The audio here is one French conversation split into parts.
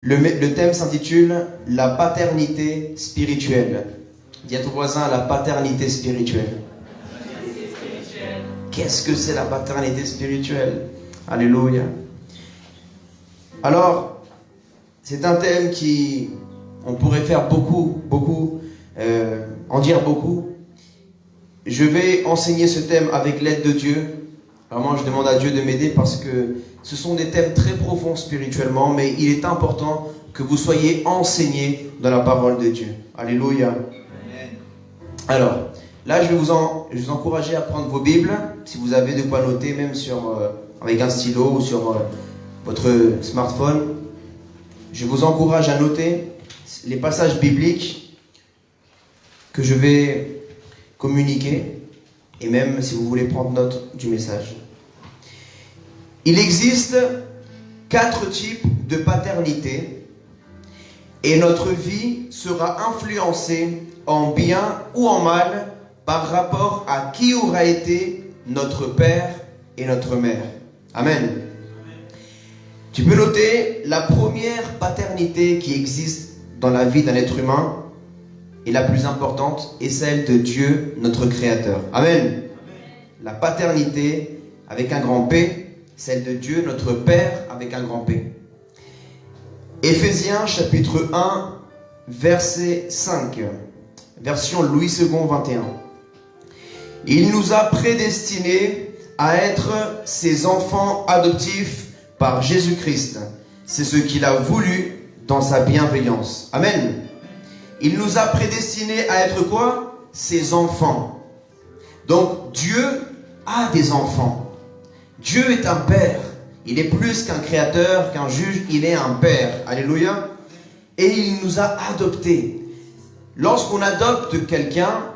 Le thème s'intitule « La paternité spirituelle ». Dis à ton voisin « La paternité spirituelle ». Qu'est-ce que c'est la paternité spirituelle? Alléluia. Alors, c'est un thème qui, on pourrait faire en dire beaucoup. Je vais enseigner ce thème avec l'aide de Dieu. Vraiment, je demande à Dieu de m'aider parce que ce sont des thèmes très profonds spirituellement, mais il est important que vous soyez enseignés dans la parole de Dieu. Alléluia. Amen. Alors, là, je vais vous encourager à prendre vos Bibles, si vous avez de quoi noter, même avec un stylo ou sur votre smartphone. Je vous encourage à noter les passages bibliques que je vais communiquer, et même si vous voulez prendre note du message. Il existe 4 types de paternité et notre vie sera influencée en bien ou en mal par rapport à qui aura été notre père et notre mère. Amen. Tu peux noter la première paternité qui existe dans la vie d'un être humain et la plus importante est celle de Dieu, notre Créateur. Amen. La paternité avec un grand P, celle de Dieu, notre Père, avec un grand P. Éphésiens chapitre 1, verset 5, version Louis II 21. Il nous a prédestinés à être ses enfants adoptifs par Jésus-Christ. C'est ce qu'il a voulu dans sa bienveillance. Amen. Il nous a prédestinés à être quoi? Ses enfants. Donc Dieu a des enfants. Dieu est un père. Il est plus qu'un créateur, qu'un juge, il est un père. Alléluia. Et il nous a adoptés. Lorsqu'on adopte quelqu'un,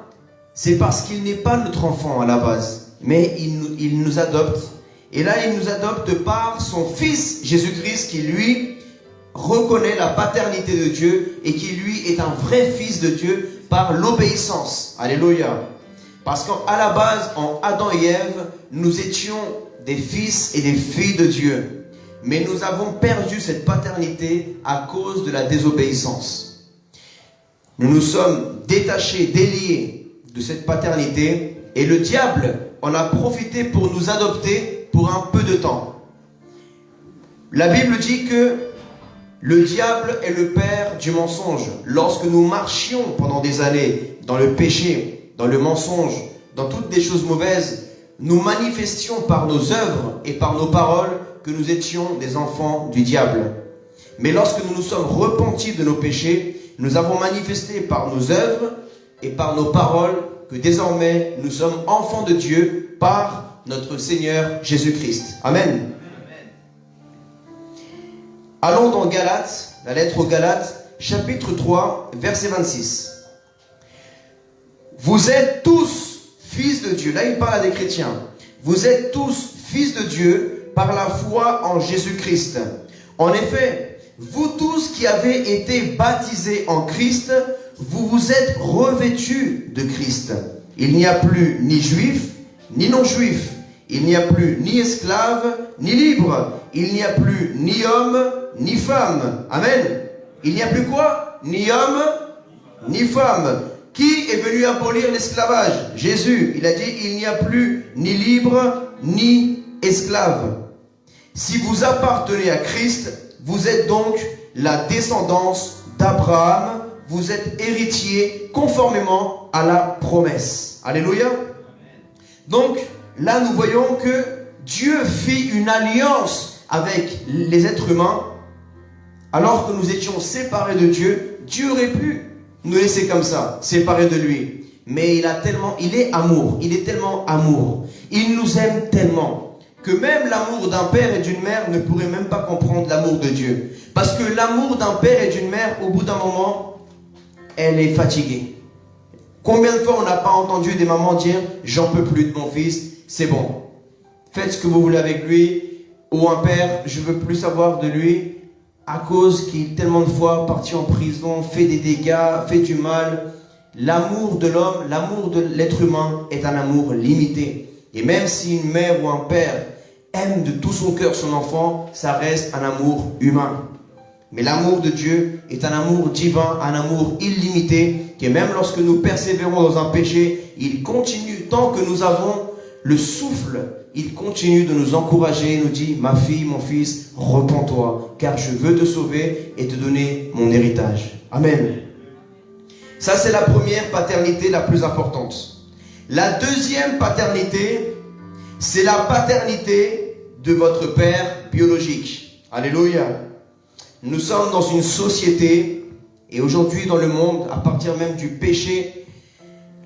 c'est parce qu'il n'est pas notre enfant à la base. Mais il nous adopte. Et là, il nous adopte par son Fils Jésus-Christ qui, lui, reconnaît la paternité de Dieu et qui, lui, est un vrai Fils de Dieu par l'obéissance. Alléluia. Parce qu'à la base, en Adam et Ève, nous étions des fils et des filles de Dieu. Mais nous avons perdu cette paternité à cause de la désobéissance. Nous nous sommes détachés, déliés de cette paternité et le diable en a profité pour nous adopter pour un peu de temps. La Bible dit que le diable est le père du mensonge. Lorsque nous marchions pendant des années dans le péché, dans le mensonge, dans toutes les choses mauvaises, nous manifestions par nos œuvres et par nos paroles que nous étions des enfants du diable. Mais lorsque nous nous sommes repentis de nos péchés, nous avons manifesté par nos œuvres et par nos paroles que désormais nous sommes enfants de Dieu par notre Seigneur Jésus-Christ. Amen. Allons dans Galates, la lettre aux Galates, chapitre 3, verset 26. Vous êtes tous fils de Dieu. Là, il parle à des chrétiens. Vous êtes tous fils de Dieu par la foi en Jésus-Christ. En effet, vous tous qui avez été baptisés en Christ, vous vous êtes revêtus de Christ. Il n'y a plus ni juif, ni non-juif. Il n'y a plus ni esclave, ni libre. Il n'y a plus ni homme, ni femme. Amen. Il n'y a plus quoi? Ni homme, ni femme. Qui est venu abolir l'esclavage? Jésus. Il a dit, il n'y a plus ni libre, ni esclave. Si vous appartenez à Christ, vous êtes donc la descendance d'Abraham. Vous êtes héritier conformément à la promesse. Alléluia. Donc, là, nous voyons que Dieu fit une alliance avec les êtres humains. Alors que nous étions séparés de Dieu, Dieu aurait pu nous laisser comme ça, séparés de lui. Mais il est amour, il est tellement amour. Il nous aime tellement que même l'amour d'un père et d'une mère ne pourrait même pas comprendre l'amour de Dieu. Parce que l'amour d'un père et d'une mère, au bout d'un moment, elle est fatiguée. Combien de fois on n'a pas entendu des mamans dire « J'en peux plus de mon fils, c'est bon. Faites ce que vous voulez avec lui. » Ou un père « Je veux plus savoir de lui. » À cause qu'il est tellement de fois parti en prison, fait des dégâts, fait du mal. L'amour de l'homme, l'amour de l'être humain est un amour limité. Et même si une mère ou un père aime de tout son cœur son enfant, ça reste un amour humain. Mais l'amour de Dieu est un amour divin, un amour illimité, que même lorsque nous persévérons dans un péché, il continue, tant que nous avons le souffle, il continue de nous encourager, il nous dit, ma fille, mon fils, repens-toi, car je veux te sauver et te donner mon héritage. Amen. Ça, c'est la première paternité la plus importante. La deuxième paternité, c'est la paternité de votre père biologique. Alléluia. Nous sommes dans une société, et aujourd'hui dans le monde, à partir même du péché,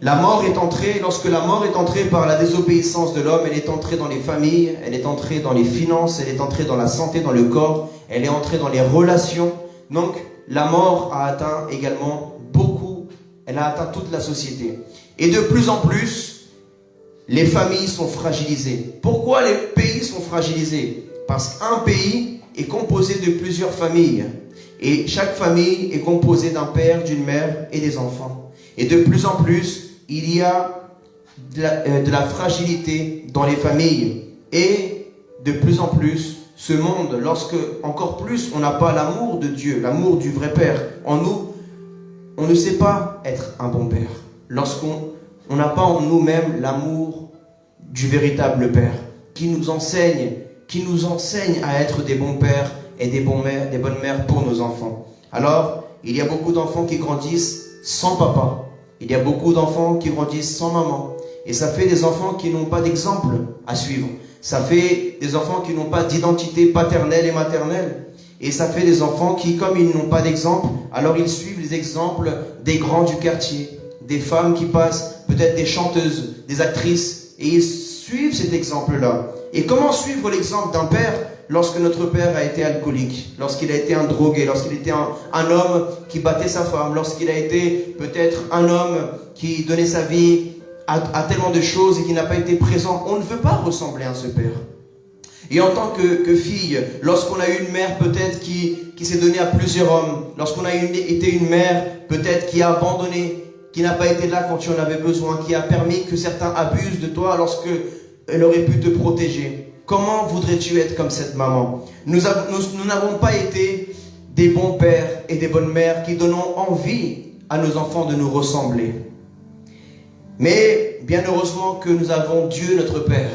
la mort est entrée. Lorsque la mort est entrée par la désobéissance de l'homme, elle est entrée dans les familles, elle est entrée dans les finances, elle est entrée dans la santé, dans le corps, elle est entrée dans les relations. Donc la mort a atteint également beaucoup, elle a atteint toute la société. Et de plus en plus, les familles sont fragilisées. Pourquoi les pays sont fragilisés? Parce qu'un pays est composé de plusieurs familles. Et chaque famille est composée d'un père, d'une mère et des enfants. Et de plus en plus, il y a de la fragilité dans les familles. Et de plus en plus, ce monde, lorsque encore plus on n'a pas l'amour de Dieu, l'amour du vrai Père en nous, on ne sait pas être un bon Père. Lorsqu'on n'a pas en nous-mêmes l'amour du véritable Père, qui nous enseigne à être des bons pères et des bonnes mères pour nos enfants. Alors, il y a beaucoup d'enfants qui grandissent sans papa. Il y a beaucoup d'enfants qui grandissent sans maman. Et ça fait des enfants qui n'ont pas d'exemple à suivre. Ça fait des enfants qui n'ont pas d'identité paternelle et maternelle. Et ça fait des enfants qui, comme ils n'ont pas d'exemple, alors ils suivent les exemples des grands du quartier, des femmes qui passent, peut-être des chanteuses, des actrices, et ils suivent cet exemple-là. Et comment suivre l'exemple d'un père lorsque notre père a été alcoolique, lorsqu'il a été un drogué, lorsqu'il était un homme qui battait sa femme, lorsqu'il a été peut-être un homme qui donnait sa vie à tellement de choses et qui n'a pas été présent? On ne veut pas ressembler à ce père. Et en tant que fille, lorsqu'on a eu une mère peut-être qui s'est donnée à plusieurs hommes, lorsqu'on a été une mère peut-être qui a abandonné, qui n'a pas été là quand tu en avais besoin, qui a permis que certains abusent de toi lorsque elle aurait pu te protéger. Comment voudrais-tu être comme cette maman? Nous n'avons pas été des bons pères et des bonnes mères qui donnons envie à nos enfants de nous ressembler. Mais bien heureusement que nous avons Dieu notre Père,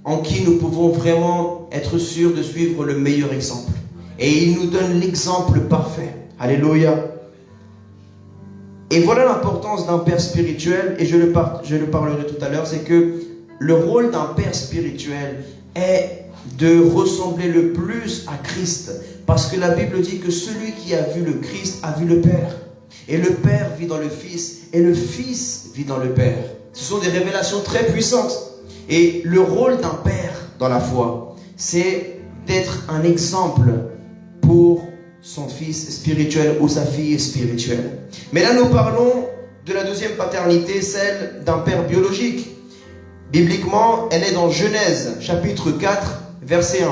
en qui nous pouvons vraiment être sûrs de suivre le meilleur exemple. Et il nous donne l'exemple parfait. Alléluia. Et voilà l'importance d'un père spirituel, et je le parlerai tout à l'heure, c'est que le rôle d'un père spirituel est de ressembler le plus à Christ. Parce que la Bible dit que celui qui a vu le Christ a vu le Père. Et le Père vit dans le Fils, et le Fils vit dans le Père. Ce sont des révélations très puissantes. Et le rôle d'un père dans la foi, c'est d'être un exemple pour son fils spirituel ou sa fille spirituelle. Mais là, nous parlons de la deuxième paternité, celle d'un père biologique. Bibliquement, elle est dans Genèse, chapitre 4, verset 1.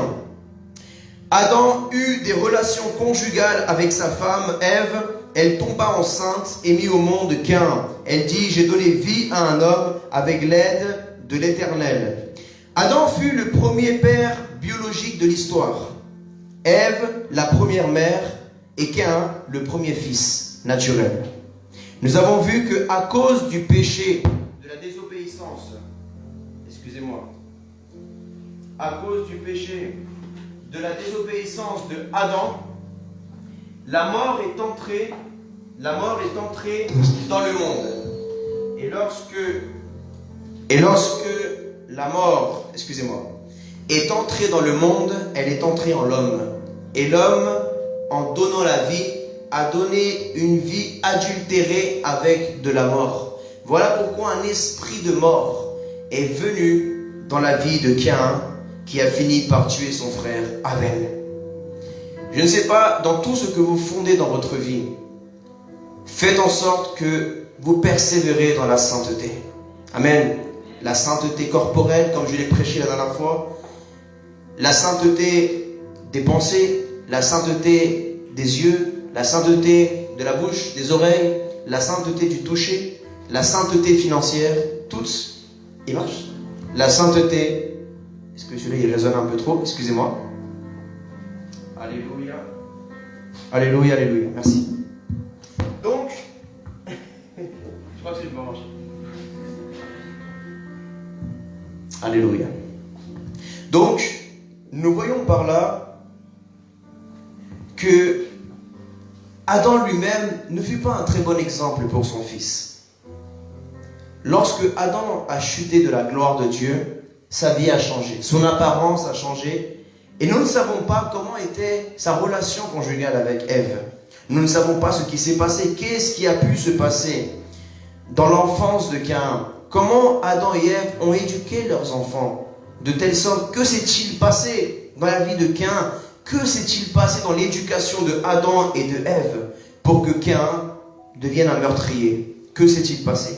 Adam eut des relations conjugales avec sa femme Ève. Elle tomba enceinte et mit au monde Caïn. Elle dit, j'ai donné vie à un homme avec l'aide de l'Éternel. Adam fut le premier père biologique de l'histoire. Ève, la première mère, et Caïn, le premier fils naturel. Nous avons vu qu'à cause du péché, de la désobéissance, à cause du péché, de la désobéissance de Adam, la mort est entrée dans le monde. Et lorsque la mort, est entrée dans le monde, elle est entrée en l'homme. Et l'homme, en donnant la vie, a donné une vie adultérée avec de la mort. Voilà pourquoi un esprit de mort est venu dans la vie de Caïn, qui a fini par tuer son frère Abel. Je ne sais pas, dans tout ce que vous fondez dans votre vie, faites en sorte que vous persévérez dans la sainteté. Amen. La sainteté corporelle, comme je l'ai prêché la dernière fois, la sainteté des pensées, la sainteté des yeux, la sainteté de la bouche, des oreilles, la sainteté du toucher, la sainteté financière, toutes, il marche. La sainteté, est-ce que celui-là il résonne un peu trop? Excusez-moi. Alléluia. Alléluia, alléluia. Merci. Donc, je crois que c'est bon. Alléluia. Donc, nous voyons par là que Adam lui-même ne fut pas un très bon exemple pour son fils. Lorsque Adam a chuté de la gloire de Dieu, sa vie a changé, son apparence a changé, et nous ne savons pas comment était sa relation conjugale avec Ève. Nous ne savons pas ce qui s'est passé, qu'est-ce qui a pu se passer dans l'enfance de Caïn. Comment Adam et Ève ont éduqué leurs enfants, de telle sorte, que s'est-il passé dans la vie de Caïn? Que s'est-il passé dans l'éducation de Adam et de Ève pour que Caïn devienne un meurtrier? Que s'est-il passé?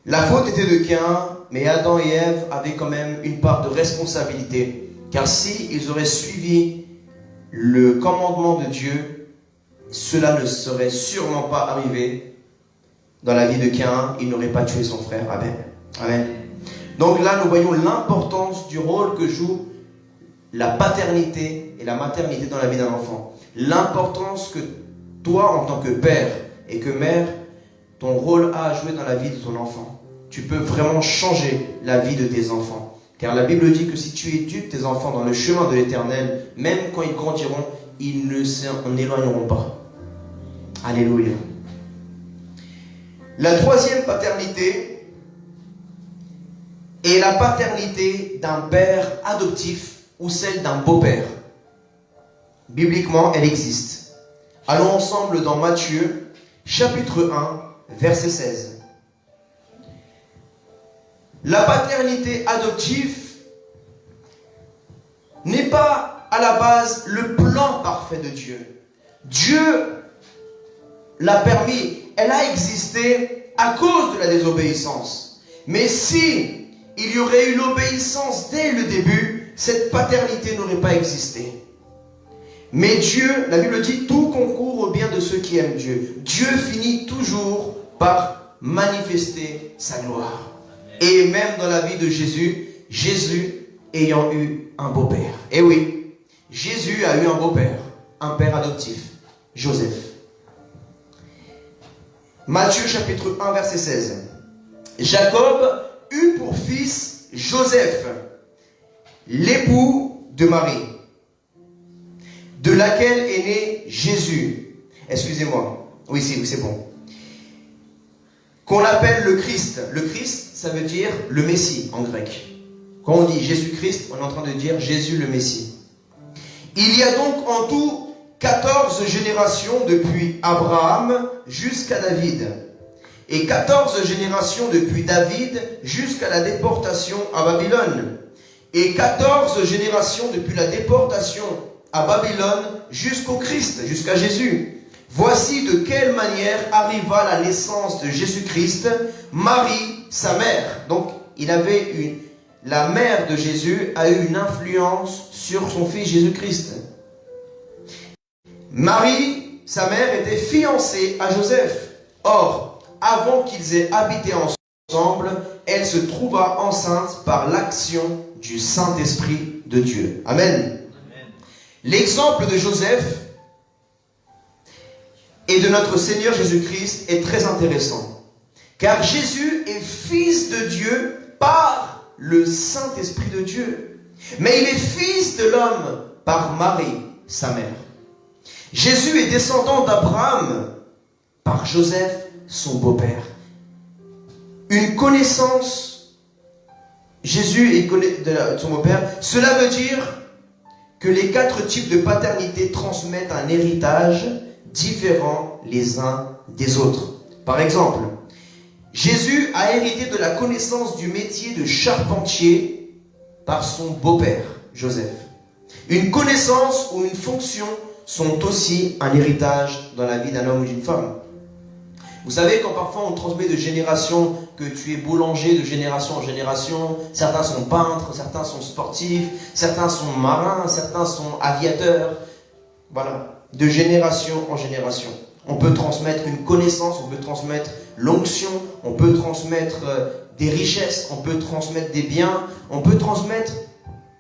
La faute était de Caïn, mais Adam et Ève avaient quand même une part de responsabilité. Car s'ils auraient suivi le commandement de Dieu, cela ne serait sûrement pas arrivé dans la vie de Caïn. Il n'aurait pas tué son frère Abel. Amen. Donc là, nous voyons l'importance du rôle que joue la paternité et la maternité dans la vie d'un enfant. L'importance que toi, en tant que père et que mère, ton rôle a à jouer dans la vie de ton enfant. Tu peux vraiment changer la vie de tes enfants. Car la Bible dit que si tu éduques tes enfants dans le chemin de l'Éternel, même quand ils grandiront, ils ne s'en éloigneront pas. Alléluia. La troisième paternité est la paternité d'un père adoptif ou celle d'un beau-père. Bibliquement, elle existe. Allons ensemble dans Matthieu, chapitre 1, verset 16. La paternité adoptive n'est pas à la base le plan parfait de Dieu. Dieu l'a permis, elle a existé à cause de la désobéissance. Mais si il y aurait eu l'obéissance dès le début, cette paternité n'aurait pas existé. Mais Dieu, la Bible dit, tout concourt au bien de ceux qui aiment Dieu. Dieu finit toujours par manifester sa gloire. Et même dans la vie de Jésus, Jésus ayant eu un beau-père. Et oui, Jésus a eu un beau-père, un père adoptif, Joseph. Matthieu chapitre 1, verset 16. Jacob eut pour fils Joseph, l'époux de Marie, de laquelle est né Jésus. Excusez-moi. Oui, c'est bon. Qu'on appelle le Christ. Le Christ, ça veut dire le Messie en grec. Quand on dit Jésus-Christ, on est en train de dire Jésus le Messie. Il y a donc en tout 14 générations depuis Abraham jusqu'à David. Et 14 générations depuis David jusqu'à la déportation à Babylone. Et 14 générations depuis la déportation à Babylone jusqu'au Christ, jusqu'à Jésus. Voici de quelle manière arriva la naissance de Jésus-Christ, Marie, sa mère. Donc, la mère de Jésus a eu une influence sur son fils Jésus-Christ. Marie, sa mère, était fiancée à Joseph. Or, avant qu'ils aient habité ensemble, elle se trouva enceinte par l'action du Saint-Esprit de Dieu. Amen. L'exemple de Joseph et de notre Seigneur Jésus-Christ est très intéressant. Car Jésus est fils de Dieu par le Saint-Esprit de Dieu. Mais il est fils de l'homme par Marie, sa mère. Jésus est descendant d'Abraham par Joseph, son beau-père. Une connaissance, Jésus est de son beau-père, cela veut dire que les 4 types de paternité transmettent un héritage différent les uns des autres. Par exemple, Jésus a hérité de la connaissance du métier de charpentier par son beau-père, Joseph. Une connaissance ou une fonction sont aussi un héritage dans la vie d'un homme ou d'une femme. Vous savez, quand parfois on transmet de génération, que tu es boulanger de génération en génération, certains sont peintres, certains sont sportifs, certains sont marins, certains sont aviateurs. Voilà, de génération en génération. On peut transmettre une connaissance, on peut transmettre l'onction, on peut transmettre des richesses, on peut transmettre des biens, on peut transmettre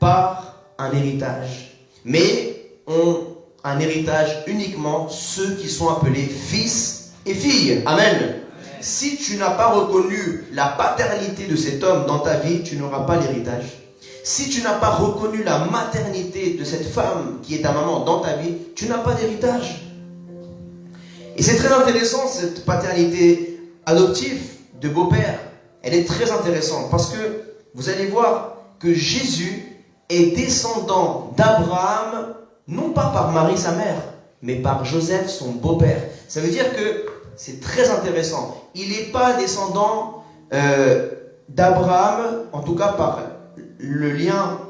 par un héritage. Mais on un héritage uniquement ceux qui sont appelés fils et filles. Amen. Si tu n'as pas reconnu la paternité de cet homme dans ta vie, tu n'auras pas l'héritage. Si tu n'as pas reconnu la maternité de cette femme qui est ta maman dans ta vie, tu n'as pas d'héritage. Et c'est très intéressant cette paternité adoptive de beau-père. Elle est très intéressante parce que vous allez voir que Jésus est descendant d'Abraham, non pas par Marie sa mère, mais par Joseph son beau-père. Ça veut dire que c'est très intéressant. Il n'est pas descendant d'Abraham, en tout cas par le lien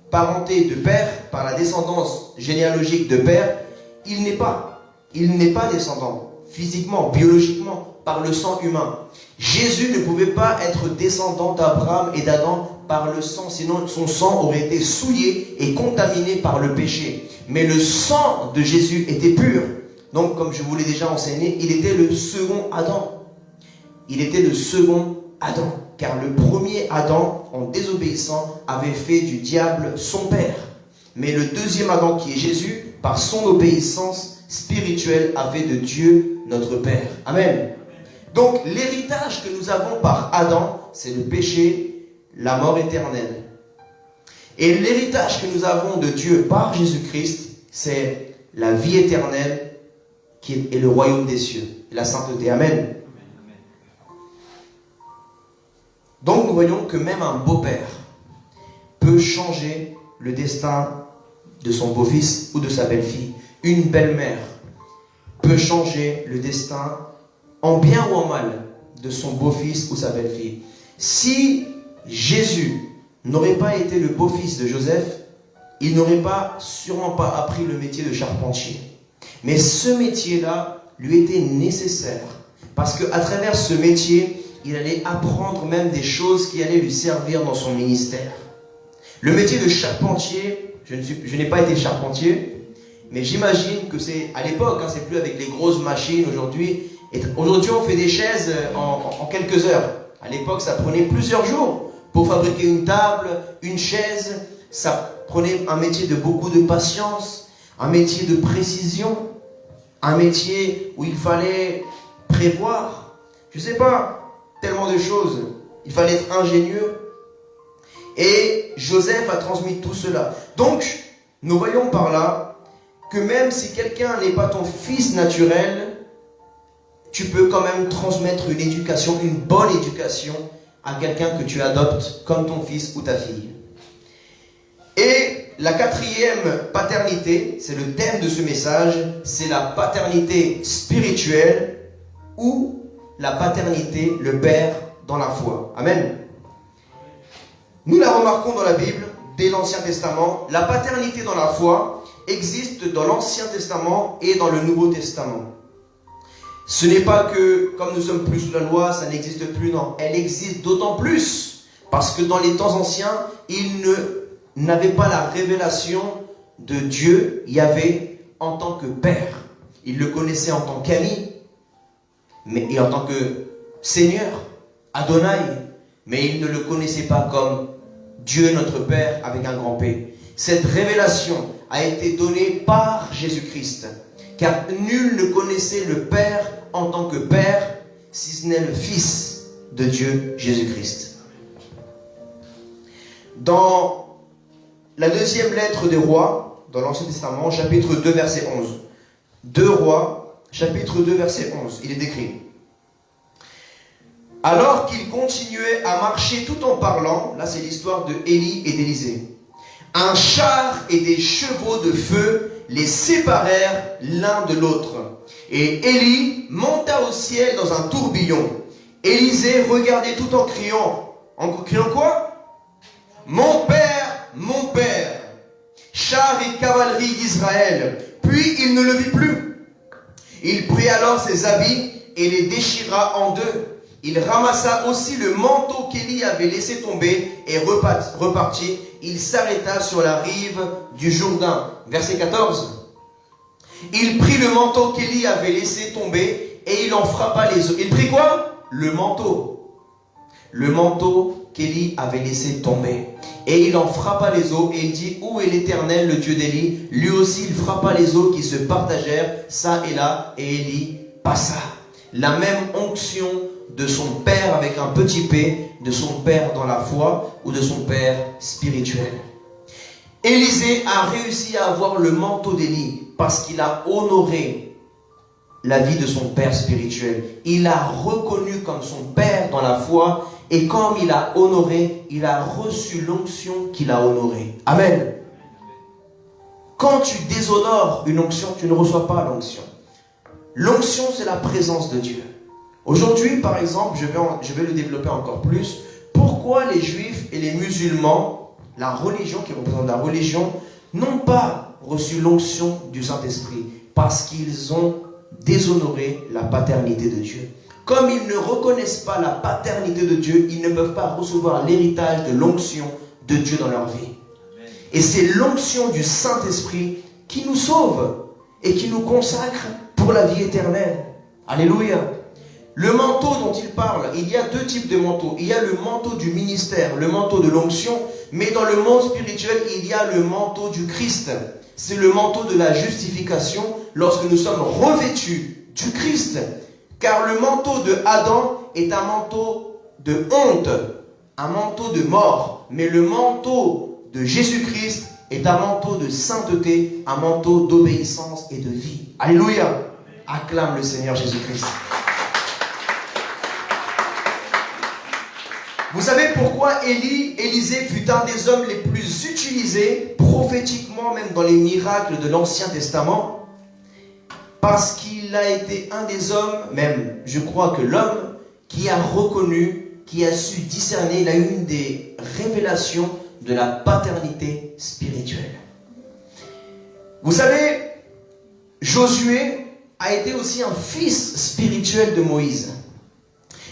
parenté de père, par la descendance généalogique de père. Il n'est pas descendant physiquement, biologiquement, par le sang humain. Jésus ne pouvait pas être descendant d'Abraham et d'Adam par le sang, sinon son sang aurait été souillé et contaminé par le péché. Mais le sang de Jésus était pur. Donc, comme je vous l'ai déjà enseigné, il était le second Adam. Il était le second Adam. Car le premier Adam, en désobéissant, avait fait du diable son père. Mais le deuxième Adam, qui est Jésus, par son obéissance spirituelle, a fait de Dieu notre Père. Amen. Donc, l'héritage que nous avons par Adam, c'est le péché, la mort éternelle. Et l'héritage que nous avons de Dieu par Jésus-Christ, c'est la vie éternelle qui est le royaume des cieux, la sainteté. Amen. Donc nous voyons que même un beau-père peut changer le destin de son beau-fils ou de sa belle-fille. Une belle-mère peut changer le destin, en bien ou en mal, de son beau-fils ou sa belle-fille. Si Jésus n'aurait pas été le beau-fils de Joseph, il n'aurait sûrement pas appris le métier de charpentier. Mais ce métier-là lui était nécessaire. Parce qu'à travers ce métier, il allait apprendre même des choses qui allaient lui servir dans son ministère. Le métier de charpentier, je n'ai pas été charpentier, mais j'imagine que c'est à l'époque, c'est plus avec les grosses machines aujourd'hui. Aujourd'hui, on fait des chaises en quelques heures. À l'époque, ça prenait plusieurs jours pour fabriquer une table, une chaise. Ça prenait un métier de beaucoup de patience, un métier de précision, un métier où il fallait prévoir, je ne sais pas, tellement de choses. Il fallait être ingénieux. Et Joseph a transmis tout cela. Donc, nous voyons par là que même si quelqu'un n'est pas ton fils naturel, tu peux quand même transmettre une éducation, une bonne éducation à quelqu'un que tu adoptes comme ton fils ou ta fille. Et la quatrième paternité, c'est le thème de ce message, c'est la paternité spirituelle ou la paternité, le père dans la foi. Amen. Nous la remarquons dans la Bible, dès l'Ancien Testament, la paternité dans la foi existe dans l'Ancien Testament et dans le Nouveau Testament. Ce n'est pas que, comme nous sommes plus sous la loi, ça n'existe plus, non. Elle existe d'autant plus, parce que dans les temps anciens, ils n'avaient pas la révélation de Dieu, Yahvé, en tant que Père. Ils le connaissaient en tant qu'ami, et en tant que Seigneur, Adonai, mais ils ne le connaissaient pas comme Dieu notre Père avec un grand P. Cette révélation a été donnée par Jésus-Christ, car nul ne connaissait le Père en tant que Père, si ce n'est le Fils de Dieu, Jésus-Christ. Dans la deuxième lettre des Rois, dans l'Ancien Testament, chapitre 2, verset 11. 2 Rois, chapitre 2, verset 11, il est écrit: alors qu'ils continuaient à marcher tout en parlant, là c'est l'histoire de Élie et d'Élisée, un char et des chevaux de feu les séparèrent l'un de l'autre. Et Élie monta au ciel dans un tourbillon. Élisée regardait tout en criant quoi? Mon père, char et cavalerie d'Israël. Puis il ne le vit plus. Il prit alors ses habits et les déchira en deux. Il ramassa aussi le manteau qu'Élie avait laissé tomber et repartit. Il s'arrêta sur la rive du Jourdain. Verset 14. Il prit le manteau qu'Élie avait laissé tomber et il en frappa les eaux. Il prit quoi? Le manteau. Le manteau qu'Élie avait laissé tomber. Et il en frappa les eaux, et il dit, où est l'Éternel, le Dieu d'Élie? Lui aussi, il frappa les eaux qui se partagèrent, ça et là, et Élie passa. La même onction de son père avec un petit p, de son père dans la foi, ou de son père spirituel. Élisée a réussi à avoir le manteau d'Élie, parce qu'il a honoré la vie de son père spirituel. Il l'a reconnu comme son père dans la foi, et comme il a honoré, il a reçu l'onction qu'il a honorée. Amen. Quand tu déshonores une onction, tu ne reçois pas l'onction. L'onction, c'est la présence de Dieu. Aujourd'hui, par exemple, je vais le développer encore plus. Pourquoi les juifs et les musulmans, la religion qui représente la religion, n'ont pas reçu l'onction du Saint-Esprit? Parce qu'ils ont déshonoré la paternité de Dieu. Comme ils ne reconnaissent pas la paternité de Dieu, ils ne peuvent pas recevoir l'héritage de l'onction de Dieu dans leur vie. Et c'est l'onction du Saint-Esprit qui nous sauve et qui nous consacre pour la vie éternelle. Alléluia. Le manteau dont il parle, il y a deux types de manteaux. Il y a le manteau du ministère, le manteau de l'onction, mais dans le monde spirituel, il y a le manteau du Christ. C'est le manteau de la justification lorsque nous sommes revêtus du Christ. Car le manteau de Adam est un manteau de honte, un manteau de mort. Mais le manteau de Jésus-Christ est un manteau de sainteté, un manteau d'obéissance et de vie. Alléluia. Acclame le Seigneur Jésus-Christ. Vous savez pourquoi Élisée fut un des hommes les plus utilisés, prophétiquement, même dans les miracles de l'Ancien Testament? Parce qu'il a été un des hommes, même, je crois que l'homme, qui a reconnu, qui a su discerner, il a eu une des révélations de la paternité spirituelle. Vous savez, Josué a été aussi un fils spirituel de Moïse.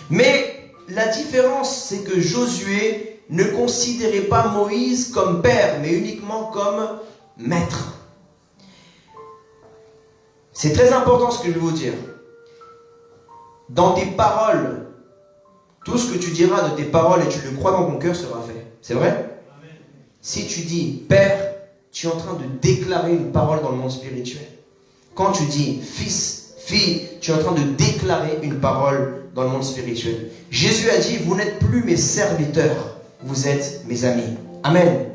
Mais la différence, c'est que Josué ne considérait pas Moïse comme père, mais uniquement comme maître. C'est très important ce que je vais vous dire. Dans tes paroles, tout ce que tu diras de tes paroles et tu le crois dans ton cœur sera fait. C'est vrai? Amen. Si tu dis père, tu es en train de déclarer une parole dans le monde spirituel. Quand tu dis fils, fille, tu es en train de déclarer une parole dans le monde spirituel. Jésus a dit, vous n'êtes plus mes serviteurs, vous êtes mes amis. Amen.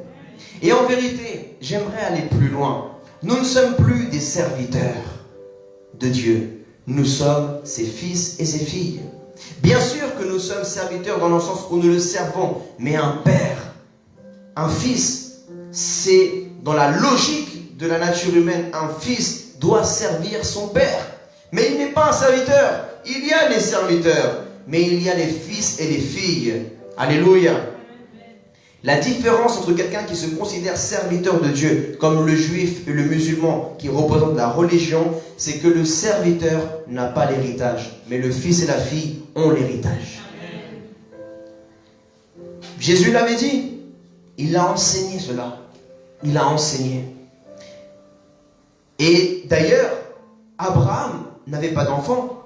Et en vérité, j'aimerais aller plus loin. Nous ne sommes plus des serviteurs de Dieu. Nous sommes ses fils et ses filles. Bien sûr que nous sommes serviteurs dans le sens où nous le servons, mais un père, un fils, c'est dans la logique de la nature humaine, un fils doit servir son père. Mais il n'est pas un serviteur. Il y a les serviteurs, mais il y a les fils et les filles. Alléluia. La différence entre quelqu'un qui se considère serviteur de Dieu, comme le juif et le musulman qui représentent la religion, c'est que le serviteur n'a pas l'héritage, mais le fils et la fille ont l'héritage. Jésus l'avait dit, il a enseigné cela. Il a enseigné. Et d'ailleurs, Abraham n'avait pas d'enfant.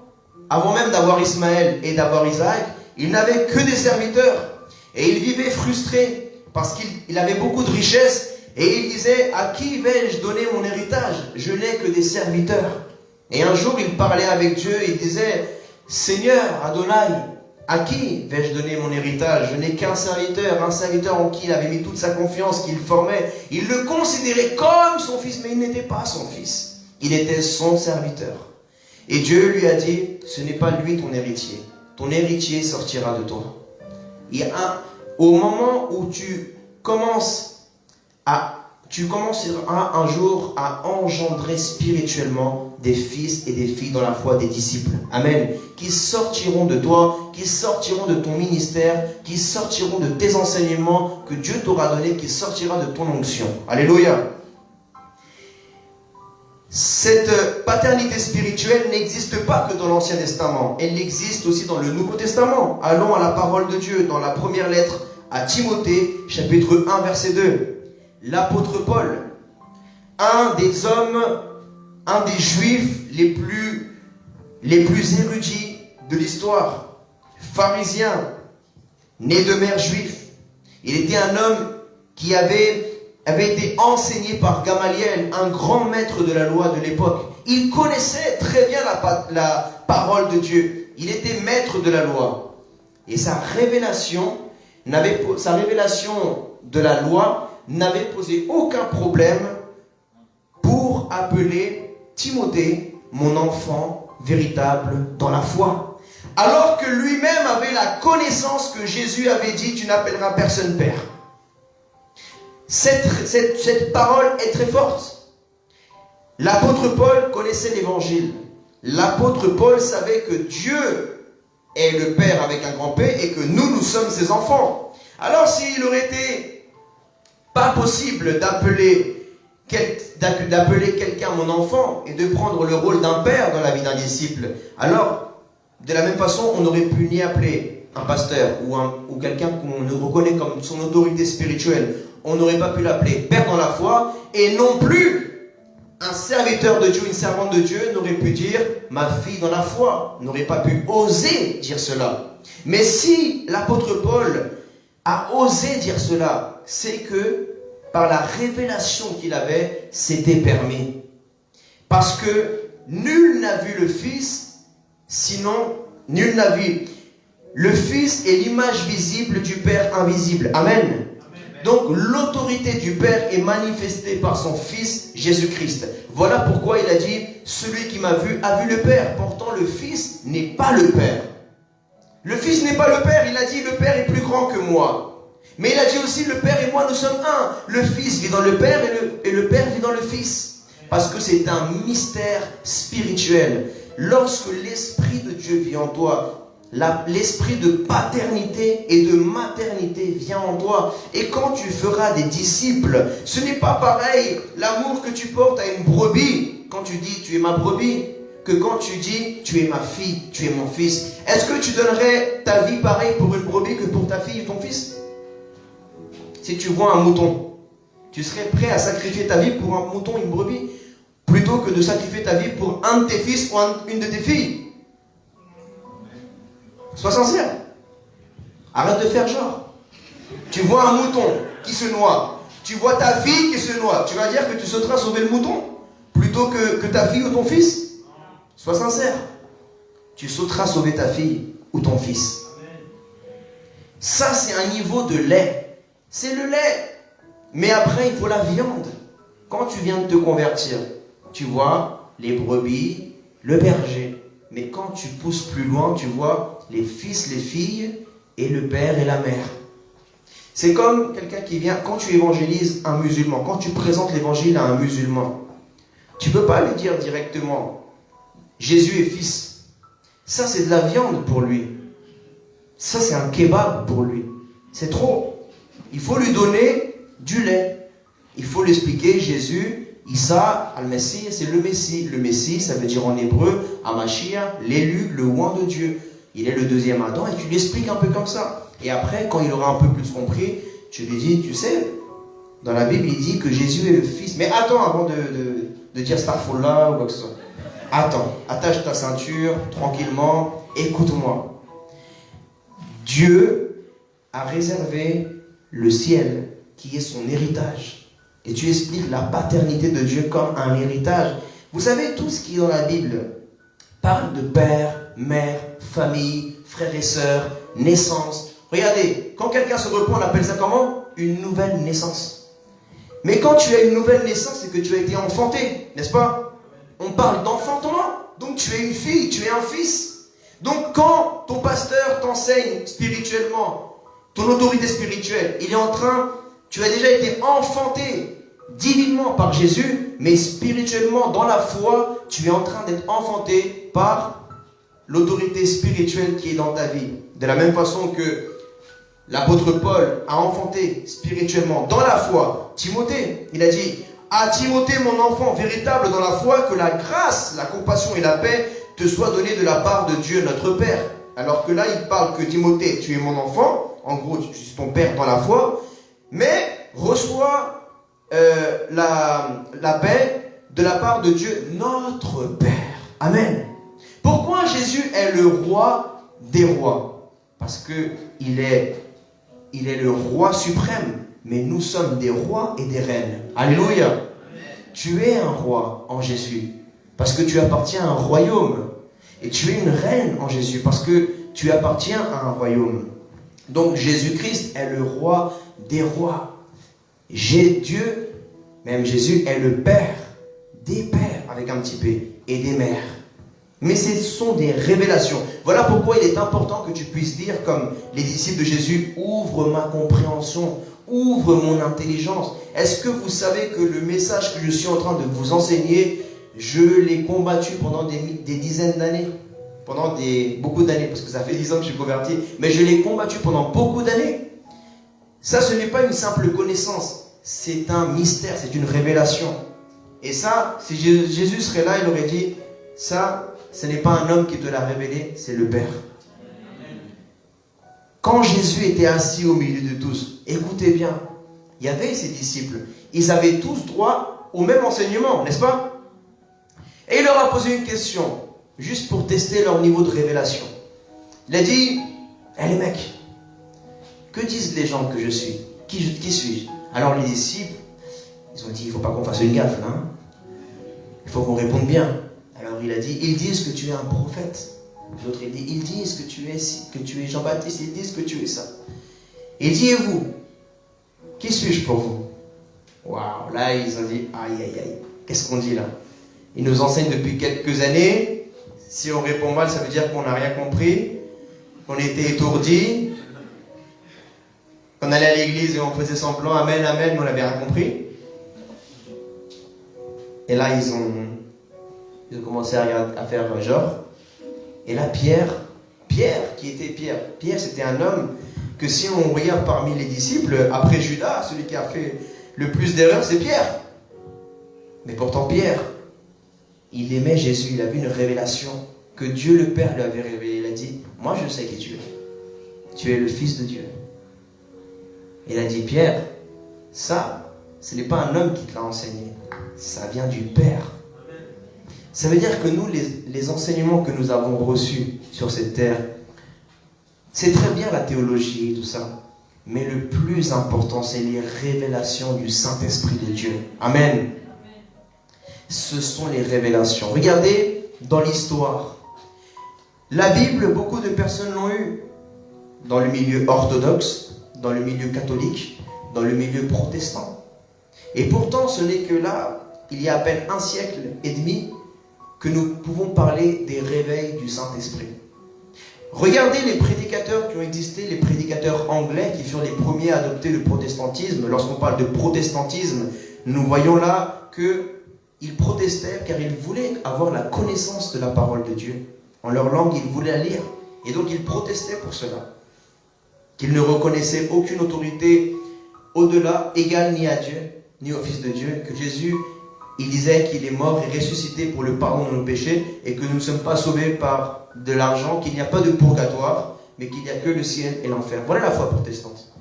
Avant même d'avoir Ismaël et d'avoir Isaac, il n'avait que des serviteurs. Et il vivait frustré parce qu'il avait beaucoup de richesses. Et il disait, à qui vais-je donner mon héritage? Je n'ai que des serviteurs. Et un jour, il parlait avec Dieu et il disait, Seigneur, Adonai, à qui vais-je donner mon héritage? Je n'ai qu'un serviteur en qui il avait mis toute sa confiance, qu'il formait. Il le considérait comme son fils, mais il n'était pas son fils. Il était son serviteur. Et Dieu lui a dit, ce n'est pas lui ton héritier. Ton héritier sortira de toi. Au moment où tu commenceras un jour à engendrer spirituellement des fils et des filles dans la foi, des disciples. Amen. Qui sortiront de toi, qui sortiront de ton ministère, qui sortiront de tes enseignements que Dieu t'aura donné, qui sortira de ton onction. Alléluia. Cette paternité spirituelle n'existe pas que dans l'Ancien Testament. Elle existe aussi dans le Nouveau Testament. Allons à la parole de Dieu, dans la première lettre à Timothée, chapitre 1, verset 2. L'apôtre Paul, un des hommes, un des juifs les plus érudits de l'histoire, pharisien, né de mère juive. Il était un homme qui avait été enseigné par Gamaliel, un grand maître de la loi de l'époque. Il connaissait très bien la parole de Dieu. Il était maître de la loi. Et sa révélation de la loi n'avait posé aucun problème pour appeler Timothée mon enfant véritable dans la foi. Alors que lui-même avait la connaissance que Jésus avait dit, tu n'appelleras personne père. Cette parole est très forte. L'apôtre Paul connaissait l'évangile. L'apôtre Paul savait que Dieu est le Père avec un grand P et que nous sommes ses enfants. Alors s'il aurait été pas possible d'appeler quelqu'un mon enfant et de prendre le rôle d'un père dans la vie d'un disciple, alors de la même façon on n'aurait pu ni appeler un pasteur ou quelqu'un qu'on nous reconnaît comme son autorité spirituelle, on n'aurait pas pu l'appeler père dans la foi, et non plus un serviteur de Dieu, une servante de Dieu n'aurait pu dire ma fille dans la foi, n'aurait pas pu oser dire cela. Mais si l'apôtre Paul a osé dire cela, c'est que par la révélation qu'il avait, c'était permis. Parce que nul n'a vu le Fils, sinon nul n'a vu. Le Fils est l'image visible du Père invisible. Amen. Donc l'autorité du Père est manifestée par son Fils Jésus-Christ. Voilà pourquoi il a dit, celui qui m'a vu a vu le Père. Pourtant le Fils n'est pas le Père. Le Fils n'est pas le Père. Il a dit, le Père est plus grand que moi. Mais il a dit aussi, le Père et moi nous sommes un. Le Fils vit dans le Père et le Père vit dans le Fils. Parce que c'est un mystère spirituel. Lorsque l'Esprit de Dieu vit en toi, l'esprit de paternité et de maternité vient en toi. Et quand tu feras des disciples, ce n'est pas pareil l'amour que tu portes à une brebis, quand tu dis tu es ma brebis, que quand tu dis tu es ma fille, tu es mon fils. Est-ce que tu donnerais ta vie pareil pour une brebis que pour ta fille ou ton fils? Si tu vois un mouton, tu serais prêt à sacrifier ta vie pour un mouton, une brebis, plutôt que de sacrifier ta vie pour un de tes fils ou une de tes filles? Sois sincère. Arrête de faire genre. Tu vois un mouton qui se noie. Tu vois ta fille qui se noie. Tu vas dire que tu sauteras sauver le mouton plutôt que ta fille ou ton fils? Sois sincère. Tu sauteras sauver ta fille ou ton fils. Ça, c'est un niveau de lait. C'est le lait. Mais après, il faut la viande. Quand tu viens de te convertir, tu vois les brebis, le berger. Mais quand tu pousses plus loin, tu vois les fils, les filles, et le père et la mère. C'est comme quelqu'un qui vient, quand tu évangélises un musulman, quand tu présentes l'évangile à un musulman, tu ne peux pas lui dire directement, Jésus est fils. Ça, c'est de la viande pour lui. Ça, c'est un kebab pour lui. C'est trop. Il faut lui donner du lait. Il faut lui expliquer, Jésus, Issa, al-Messie, c'est le Messie. Le Messie, ça veut dire en hébreu, Amashia, l'élu, le oint de Dieu. Il est le deuxième Adam et tu lui expliques un peu comme ça. Et après, quand il aura un peu plus compris, tu lui dis, tu sais, dans la Bible, il dit que Jésus est le Fils. Mais attends avant de dire Starfullah ou quoi que ce soit. Attends, attache ta ceinture, tranquillement, écoute-moi. Dieu a réservé le ciel, qui est son héritage. Et tu expliques la paternité de Dieu comme un héritage. Vous savez, tout ce qui est dans la Bible parle de père, mère, famille, frères et sœurs, naissance. Regardez, quand quelqu'un se repent, on appelle ça comment? Une nouvelle naissance. Mais quand tu as une nouvelle naissance, c'est que tu as été enfanté, n'est-ce pas? On parle d'enfantement. Donc tu es une fille, tu es un fils. Donc quand ton pasteur t'enseigne spirituellement, ton autorité spirituelle, il est en train, tu as déjà été enfanté divinement par Jésus, mais spirituellement, dans la foi, tu es en train d'être enfanté par l'autorité spirituelle qui est dans ta vie. De la même façon que l'apôtre Paul a enfanté spirituellement dans la foi Timothée. Il a dit à Timothée, mon enfant véritable dans la foi, que la grâce, la compassion et la paix te soient données de la part de Dieu notre Père. Alors que là, il parle que Timothée, tu es mon enfant, en gros, je suis ton père dans la foi, mais reçois la paix de la part de Dieu notre Père. Amen. Pourquoi Jésus est le roi des rois? Parce qu'il est il est le roi suprême, mais nous sommes des rois et des reines. Alléluia. Amen. Tu es un roi en Jésus, parce que tu appartiens à un royaume. Et tu es une reine en Jésus, parce que tu appartiens à un royaume. Donc Jésus-Christ est le roi des rois. Dieu, même Jésus, est le Père des pères, avec un petit p, et des mères. Mais ce sont des révélations. Voilà pourquoi il est important que tu puisses dire, comme les disciples de Jésus, ouvre ma compréhension, ouvre mon intelligence. Est-ce que vous savez que le message que je suis en train de vous enseigner, je l'ai combattu pendant des dizaines d'années, pendant beaucoup d'années, parce que ça fait 10 ans que je suis converti, mais je l'ai combattu pendant beaucoup d'années. Ça, ce n'est pas une simple connaissance, c'est un mystère, c'est une révélation. Et ça, si Jésus serait là, il aurait dit, ça, ce n'est pas un homme qui te l'a révélé, c'est le Père. Quand Jésus était assis au milieu de tous, écoutez bien, il y avait ses disciples, ils avaient tous droit au même enseignement, n'est-ce pas? Et il leur a posé une question, juste pour tester leur niveau de révélation. Il a dit, les mecs, que disent les gens que je suis? Qui suis-je? Alors les disciples, ils ont dit, il ne faut pas qu'on fasse une gaffe là, hein? Il faut qu'on réponde bien. Alors il a dit, ils disent que tu es un prophète. L'autre il dit, ils disent que tu es Jean-Baptiste, ils disent que tu es ça. Il dit, et vous? Qui suis-je pour vous? Waouh, là ils ont dit, aïe aïe aïe, qu'est-ce qu'on dit là? Ils nous enseignent depuis quelques années. Si on répond mal, ça veut dire qu'on n'a rien compris, qu'on était étourdis, qu'on allait à l'église et on faisait semblant, amen, amen, mais on n'avait rien compris. Et là, ils ont commencé à faire genre. Et là, Pierre, qui était Pierre? Pierre, c'était un homme que si on regarde parmi les disciples, après Judas, celui qui a fait le plus d'erreurs, c'est Pierre. Mais pourtant, Pierre, il aimait Jésus, il a vu une révélation que Dieu le Père lui avait révélée. Il a dit, moi je sais qui tu es. Tu es le Fils de Dieu. Il a dit, Pierre, ça, ce n'est pas un homme qui te l'a enseigné. Ça vient du Père. Ça veut dire que nous, les enseignements que nous avons reçus sur cette terre, c'est très bien la théologie et tout ça. Mais le plus important, c'est les révélations du Saint-Esprit de Dieu. Amen. Ce sont les révélations. Regardez dans l'histoire. La Bible, beaucoup de personnes l'ont eue. Dans le milieu orthodoxe, dans le milieu catholique, dans le milieu protestant. Et pourtant, ce n'est que là, il y a à peine un siècle et demi, que nous pouvons parler des réveils du Saint-Esprit. Regardez les prédicateurs qui ont existé, les prédicateurs anglais qui furent les premiers à adopter le protestantisme. Lorsqu'on parle de protestantisme, nous voyons là qu'ils protestaient car ils voulaient avoir la connaissance de la parole de Dieu. En leur langue, ils voulaient la lire. Et donc, ils protestaient pour cela. Qu'ils ne reconnaissaient aucune autorité au-delà, égale ni à Dieu, ni au Fils de Dieu. Que Jésus, il disait qu'il est mort et ressuscité pour le pardon de nos péchés et que nous ne sommes pas sauvés par de l'argent, qu'il n'y a pas de purgatoire, mais qu'il n'y a que le ciel et l'enfer. Voilà la foi protestante.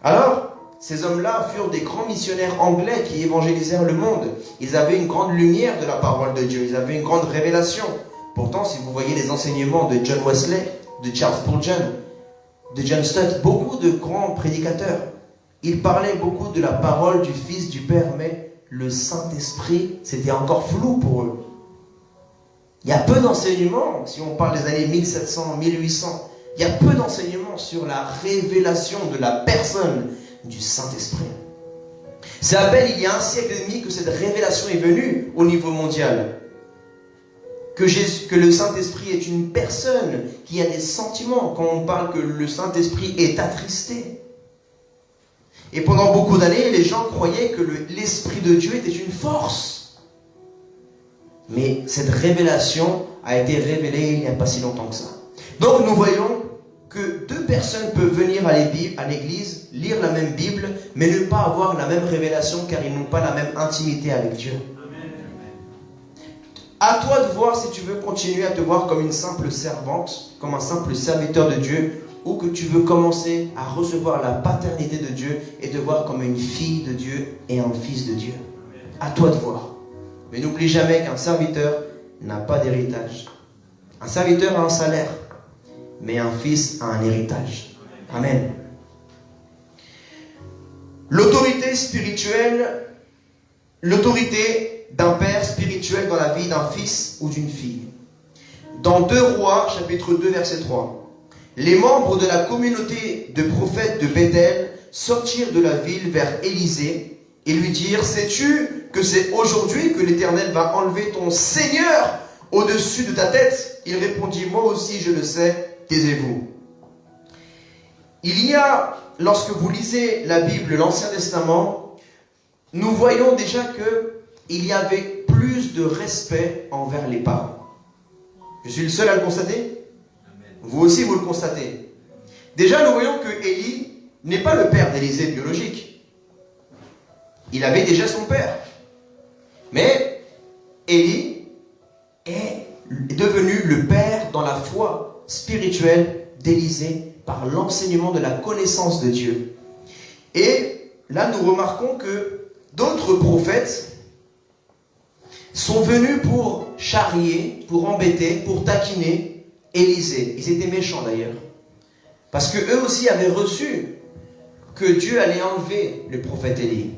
Alors, ces hommes-là furent des grands missionnaires anglais qui évangélisèrent le monde. Ils avaient une grande lumière de la parole de Dieu. Ils avaient une grande révélation. Pourtant, si vous voyez les enseignements de John Wesley, de Charles Spurgeon, de John Stott, beaucoup de grands prédicateurs, ils parlaient beaucoup de la parole du Fils du Père, mais le Saint-Esprit, c'était encore flou pour eux. Il y a peu d'enseignements, si on parle des années 1700, 1800, il y a peu d'enseignements sur la révélation de la personne du Saint-Esprit. C'est à peine il y a un siècle et demi que cette révélation est venue au niveau mondial. Que le Saint-Esprit est une personne qui a des sentiments, quand on parle que le Saint-Esprit est attristé. Et pendant beaucoup d'années, les gens croyaient que l'Esprit de Dieu était une force. Mais cette révélation a été révélée il n'y a pas si longtemps que ça. Donc nous voyons que deux personnes peuvent venir à l'église, lire la même Bible, mais ne pas avoir la même révélation car ils n'ont pas la même intimité avec Dieu. À toi de voir si tu veux continuer à te voir comme une simple servante, comme un simple serviteur de Dieu, ou que tu veux commencer à recevoir la paternité de Dieu et te voir comme une fille de Dieu et un fils de Dieu. À toi de voir. Mais n'oublie jamais qu'un serviteur n'a pas d'héritage. Un serviteur a un salaire, mais un fils a un héritage. Amen. L'autorité spirituelle, l'autorité d'un père spirituel dans la vie d'un fils ou d'une fille. Dans 2 Rois, chapitre 2, verset 3. Les membres de la communauté de prophètes de Bethel sortirent de la ville vers Élisée et lui dirent: sais-tu que c'est aujourd'hui que l'Éternel va enlever ton Seigneur au-dessus de ta tête? Il répondit: moi aussi je le sais, taisez-vous. Il y a, lorsque vous lisez la Bible, l'Ancien Testament, nous voyons déjà qu'il y avait plus de respect envers les parents. Je suis le seul à le constater? Vous aussi vous le constatez. Déjà nous voyons que Élie n'est pas le père d'Élisée biologique. Il avait déjà son père. Mais Élie est devenu le père dans la foi spirituelle d'Élisée par l'enseignement de la connaissance de Dieu. Et là nous remarquons que d'autres prophètes sont venus pour charrier, pour embêter, pour taquiner Élisée. Ils étaient méchants d'ailleurs. Parce qu'eux aussi avaient reçu que Dieu allait enlever le prophète Élie.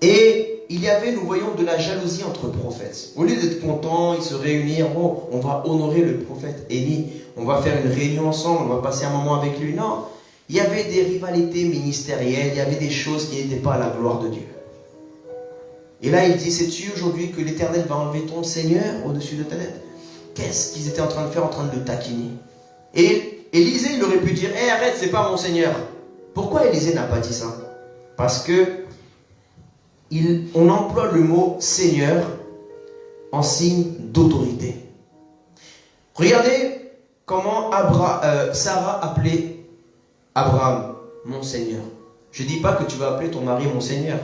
Et il y avait, nous voyons, de la jalousie entre prophètes. Au lieu d'être contents, ils se réunirent, oh, on va honorer le prophète Élie, on va faire une réunion ensemble, on va passer un moment avec lui. Non, il y avait des rivalités ministérielles, il y avait des choses qui n'étaient pas à la gloire de Dieu. Et là, il dit: sais-tu aujourd'hui que l'Éternel va enlever ton Seigneur au-dessus de ta tête? Qu'est-ce qu'ils étaient en train de faire, en train de le taquiner? Et Élisée, il aurait pu dire: hé, arrête, c'est pas mon Seigneur. Pourquoi Élisée n'a pas dit ça? Parce que on emploie le mot Seigneur en signe d'autorité. Regardez comment Sarah appelait Abraham mon Seigneur. Je ne dis pas que tu vas appeler ton mari mon Seigneur.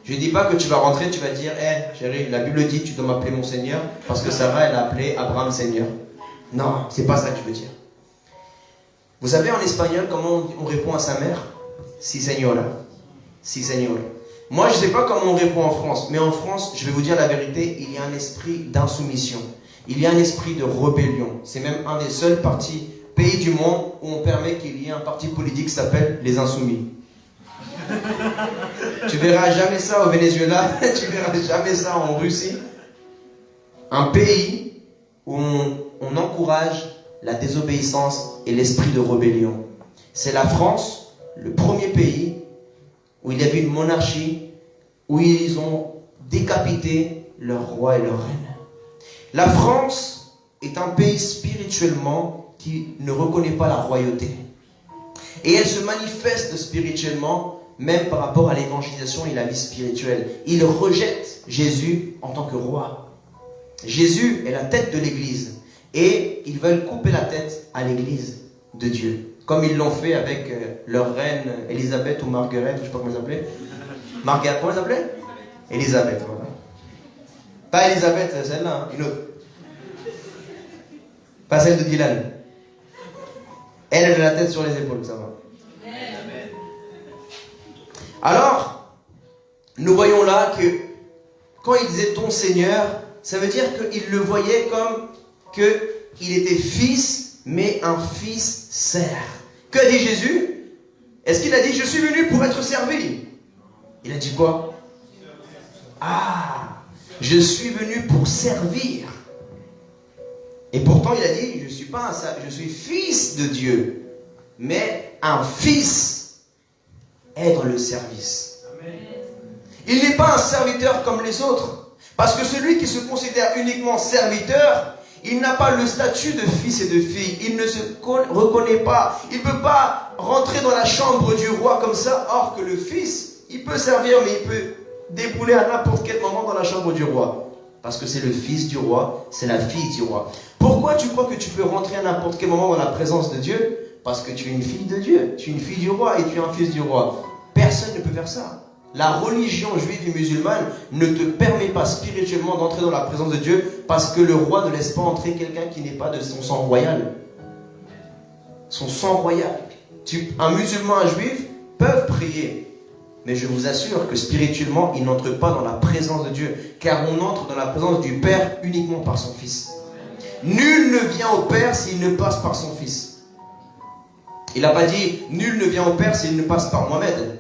Je ne dis pas que tu vas rentrer, tu vas dire: hé, chérie, la Bible dit tu dois m'appeler mon Seigneur, parce que Sarah, elle a appelé Abraham Seigneur. Non, c'est pas ça que je veux dire. Vous savez en espagnol comment on répond à sa mère? Si señora. Si señor. Moi, je ne sais pas comment on répond en France, mais en France, je vais vous dire la vérité, il y a un esprit d'insoumission. Il y a un esprit de rébellion. C'est même un des seuls pays du monde où on permet qu'il y ait un parti politique qui s'appelle les Insoumis. Tu verras jamais ça au Venezuela, tu verras jamais ça en Russie. Un pays où on encourage la désobéissance et l'esprit de rébellion. C'est la France, le premier pays où il y avait une monarchie, où ils ont décapité leur roi et leur reine. La France est un pays spirituellement qui ne reconnaît pas la royauté. Et elle se manifeste spirituellement, même par rapport à l'évangélisation et la vie spirituelle. Ils rejettent Jésus en tant que roi. Jésus est la tête de l'Église. Et ils veulent couper la tête à l'Église de Dieu. Comme ils l'ont fait avec leur reine Elisabeth ou Marguerite, je ne sais pas comment ils s'appelaient. Marguerite, comment ils s'appelaient? Elisabeth, voilà. Pas Elisabeth, celle-là, hein, une autre. Pas celle de Dylan. Elle a la tête sur les épaules, ça va. Alors, nous voyons là que quand il disait ton Seigneur, ça veut dire qu'il le voyait comme qu'il était fils, mais un fils sert. Que dit Jésus? Est-ce qu'il a dit: je suis venu pour être servi? Il a dit quoi? Ah, je suis venu pour servir. Et pourtant il a dit: je suis fils de Dieu. Mais un fils est dans le service. Il n'est pas un serviteur comme les autres. Parce que celui qui se considère uniquement serviteur, il n'a pas le statut de fils et de fille. Il ne se reconnaît pas. Il ne peut pas rentrer dans la chambre du roi comme ça. Or que le fils, il peut servir, mais il peut débouler à n'importe quel moment dans la chambre du roi. Parce que c'est le fils du roi, c'est la fille du roi. Pourquoi tu crois que tu peux rentrer à n'importe quel moment dans la présence de Dieu? Parce que tu es une fille de Dieu. Tu es une fille du roi et tu es un fils du roi. Personne ne peut faire ça. La religion juive et musulmane ne te permet pas spirituellement d'entrer dans la présence de Dieu parce que le roi ne laisse pas entrer quelqu'un qui n'est pas de son sang royal. Son sang royal. Un musulman, un juif peuvent prier. Mais je vous assure que spirituellement, ils n'entrent pas dans la présence de Dieu. Car on entre dans la présence du Père uniquement par son Fils. Nul ne vient au Père s'il ne passe par son Fils. Il n'a pas dit nul ne vient au Père s'il ne passe par Mohamed.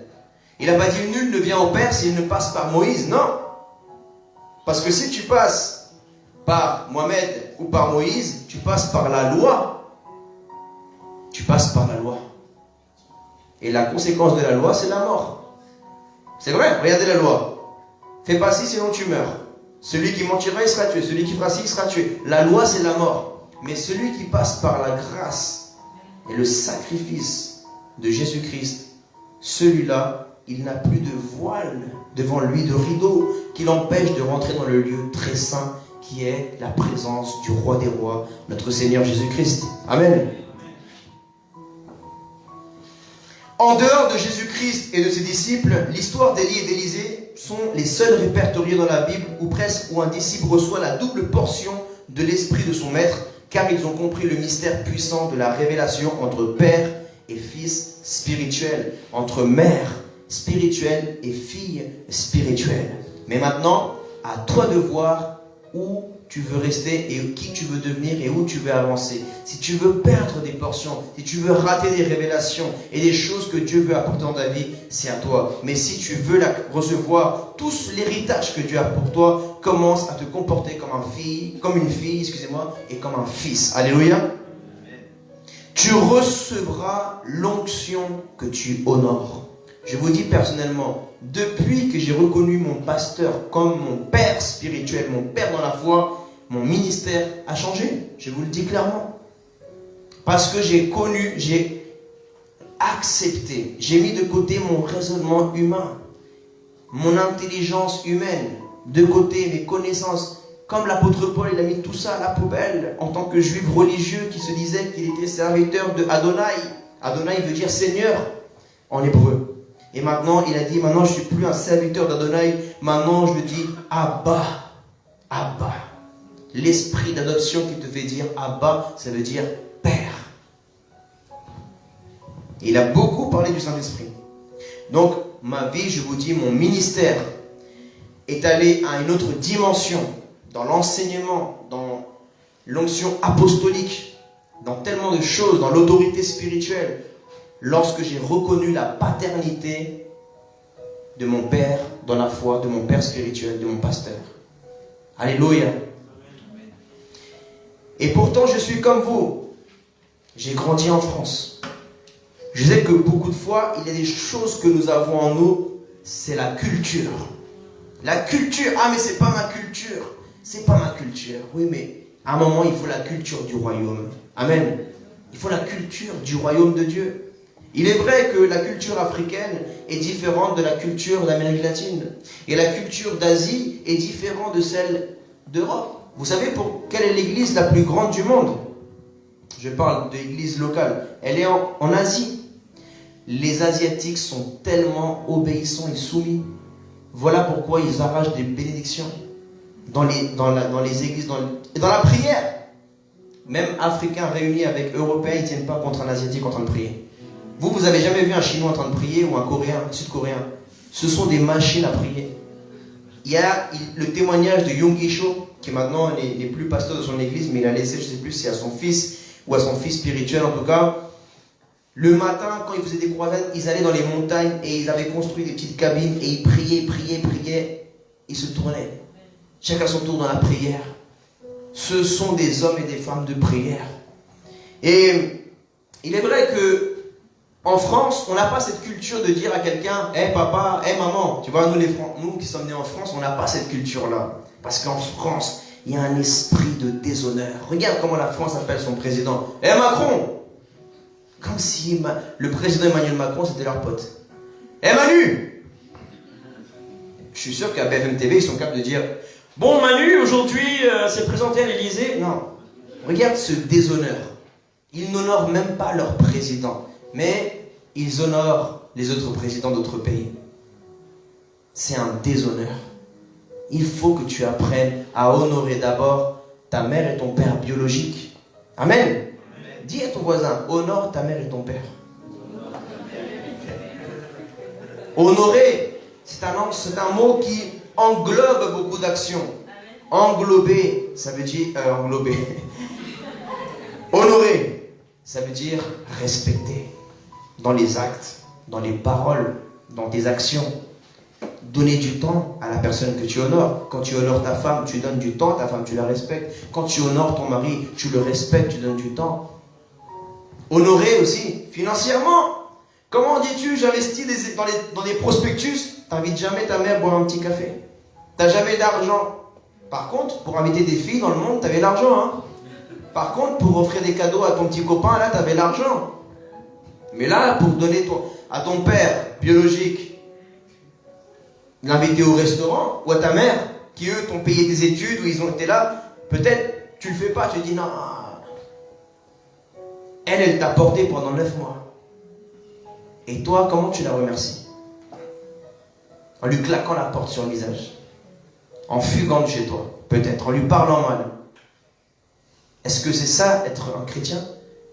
Il n'a pas dit nul ne vient au Père s'il ne passe par Moïse. Non. Parce que si tu passes par Mohamed ou par Moïse, tu passes par la loi. Tu passes par la loi. Et la conséquence de la loi, c'est la mort. C'est vrai, regardez la loi. Fais pas ci, sinon tu meurs. Celui qui mentira, il sera tué. Celui qui fera ci, il sera tué. La loi, c'est la mort. Mais celui qui passe par la grâce et le sacrifice de Jésus-Christ, celui-là, il n'a plus de voile devant lui, de rideau, qui l'empêche de rentrer dans le lieu très saint, qui est la présence du roi des rois, notre Seigneur Jésus-Christ. Amen. En dehors de Jésus-Christ et de ses disciples, l'histoire d'Élie et d'Élisée sont les seuls répertoriés dans la Bible où un disciple reçoit la double portion de l'esprit de son maître, car ils ont compris le mystère puissant de la révélation entre père et fils spirituel, entre mère spirituelle et fille spirituelle. Mais maintenant, à toi de voir où tu veux rester et qui tu veux devenir et où tu veux avancer. Si tu veux perdre des portions, si tu veux rater des révélations et des choses que Dieu veut apporter dans ta vie, c'est à toi. Mais si tu veux recevoir tout l'héritage que Dieu a pour toi, commence à te comporter comme une fille, et comme un fils. Alléluia. Tu recevras l'onction que tu honores. Je vous dis personnellement, depuis que j'ai reconnu mon pasteur comme mon père spirituel, mon père dans la foi, mon ministère a changé. Je vous le dis clairement. Parce que j'ai accepté, j'ai mis de côté mon raisonnement humain, mon intelligence humaine, de côté mes connaissances. Comme l'apôtre Paul, il a mis tout ça à la poubelle en tant que juif religieux qui se disait qu'il était serviteur de Adonai. Adonai veut dire Seigneur en hébreu. Et maintenant, il a dit, maintenant je ne suis plus un serviteur d'Adonai, maintenant je le dis Abba, Abba. L'esprit d'adoption qui te fait dire Abba, ça veut dire Père. Il a beaucoup parlé du Saint-Esprit. Donc, ma vie, je vous dis, mon ministère est allé à une autre dimension, dans l'enseignement, dans l'onction apostolique, dans tellement de choses, dans l'autorité spirituelle, lorsque j'ai reconnu la paternité de mon Père dans la foi, de mon Père spirituel, de mon pasteur. Alléluia. Et pourtant, je suis comme vous. J'ai grandi en France. Je sais que beaucoup de fois, il y a des choses que nous avons en nous, c'est la culture. La culture, ah mais c'est pas ma culture. C'est pas ma culture. Oui, mais à un moment, il faut la culture du royaume. Amen. Il faut la culture du royaume de Dieu. Il est vrai que la culture africaine est différente de la culture d'Amérique latine. Et la culture d'Asie est différente de celle d'Europe. Vous savez quelle est l'église la plus grande du monde? Je parle de l'église locale. Elle est en Asie. Les Asiatiques sont tellement obéissants et soumis. Voilà pourquoi ils arrachent des bénédictions dans les églises, dans la prière. Même Africains réunis avec Européens, ils ne tiennent pas contre un Asiatique en train de prier. Vous n'avez jamais vu un Chinois en train de prier ou un Coréen, un Sud-Coréen. Ce sont des machines à prier. Il y a le témoignage de Yonggi Cho, qui maintenant n'est plus pasteur de son église, mais il a laissé, je ne sais plus si à son fils ou à son fils spirituel en tout cas. Le matin, quand ils faisaient des croisades, ils allaient dans les montagnes et ils avaient construit des petites cabines et ils priaient. Ils se tournaient. Chacun son tour dans la prière. Ce sont des hommes et des femmes de prière. Et il est vrai que en France, on n'a pas cette culture de dire à quelqu'un « Hé papa, hé maman ». Tu vois, nous qui sommes nés en France, on n'a pas cette culture-là. Parce qu'en France, il y a un esprit de déshonneur. Regarde comment la France appelle son président. « Hé Macron !» Comme si le président Emmanuel Macron, c'était leur pote. « Hé Manu !» Je suis sûr qu'à BFM TV, ils sont capables de dire « Bon Manu, aujourd'hui, c'est présenté à l'Élysée ». Non. Regarde ce déshonneur. Ils n'honorent même pas leur président. Mais ils honorent les autres présidents d'autres pays. C'est un déshonneur. Il faut que tu apprennes à honorer d'abord ta mère et ton père biologique. Amen. Amen. Dis à ton voisin, honore ta mère et ton père. Honorer, c'est un mot qui englobe beaucoup d'actions. Englober, ça veut dire englober. Honorer, ça veut dire respecter. Dans les actes, dans les paroles, dans tes actions. Donner du temps à la personne que tu honores. Quand tu honores ta femme, tu donnes du temps à ta femme, tu la respectes. Quand tu honores ton mari, tu le respectes, tu donnes du temps. Honorer aussi, financièrement. Comment dis-tu, j'investis dans des prospectus, t'invites jamais ta mère à boire un petit café. T'as jamais d'argent. Par contre, pour inviter des filles dans le monde, t'avais l'argent. Hein. Par contre, pour offrir des cadeaux à ton petit copain, là, t'avais l'argent. Mais là, pour donner à ton père biologique, l'inviter au restaurant, ou à ta mère, qui eux t'ont payé des études, ou ils ont été là, peut-être tu le fais pas, tu te dis non. Elle t'a porté pendant 9 mois. Et toi, comment tu la remercies? En lui claquant la porte sur le visage. En fugant de chez toi, peut-être, en lui parlant mal. Est-ce que c'est ça être un chrétien?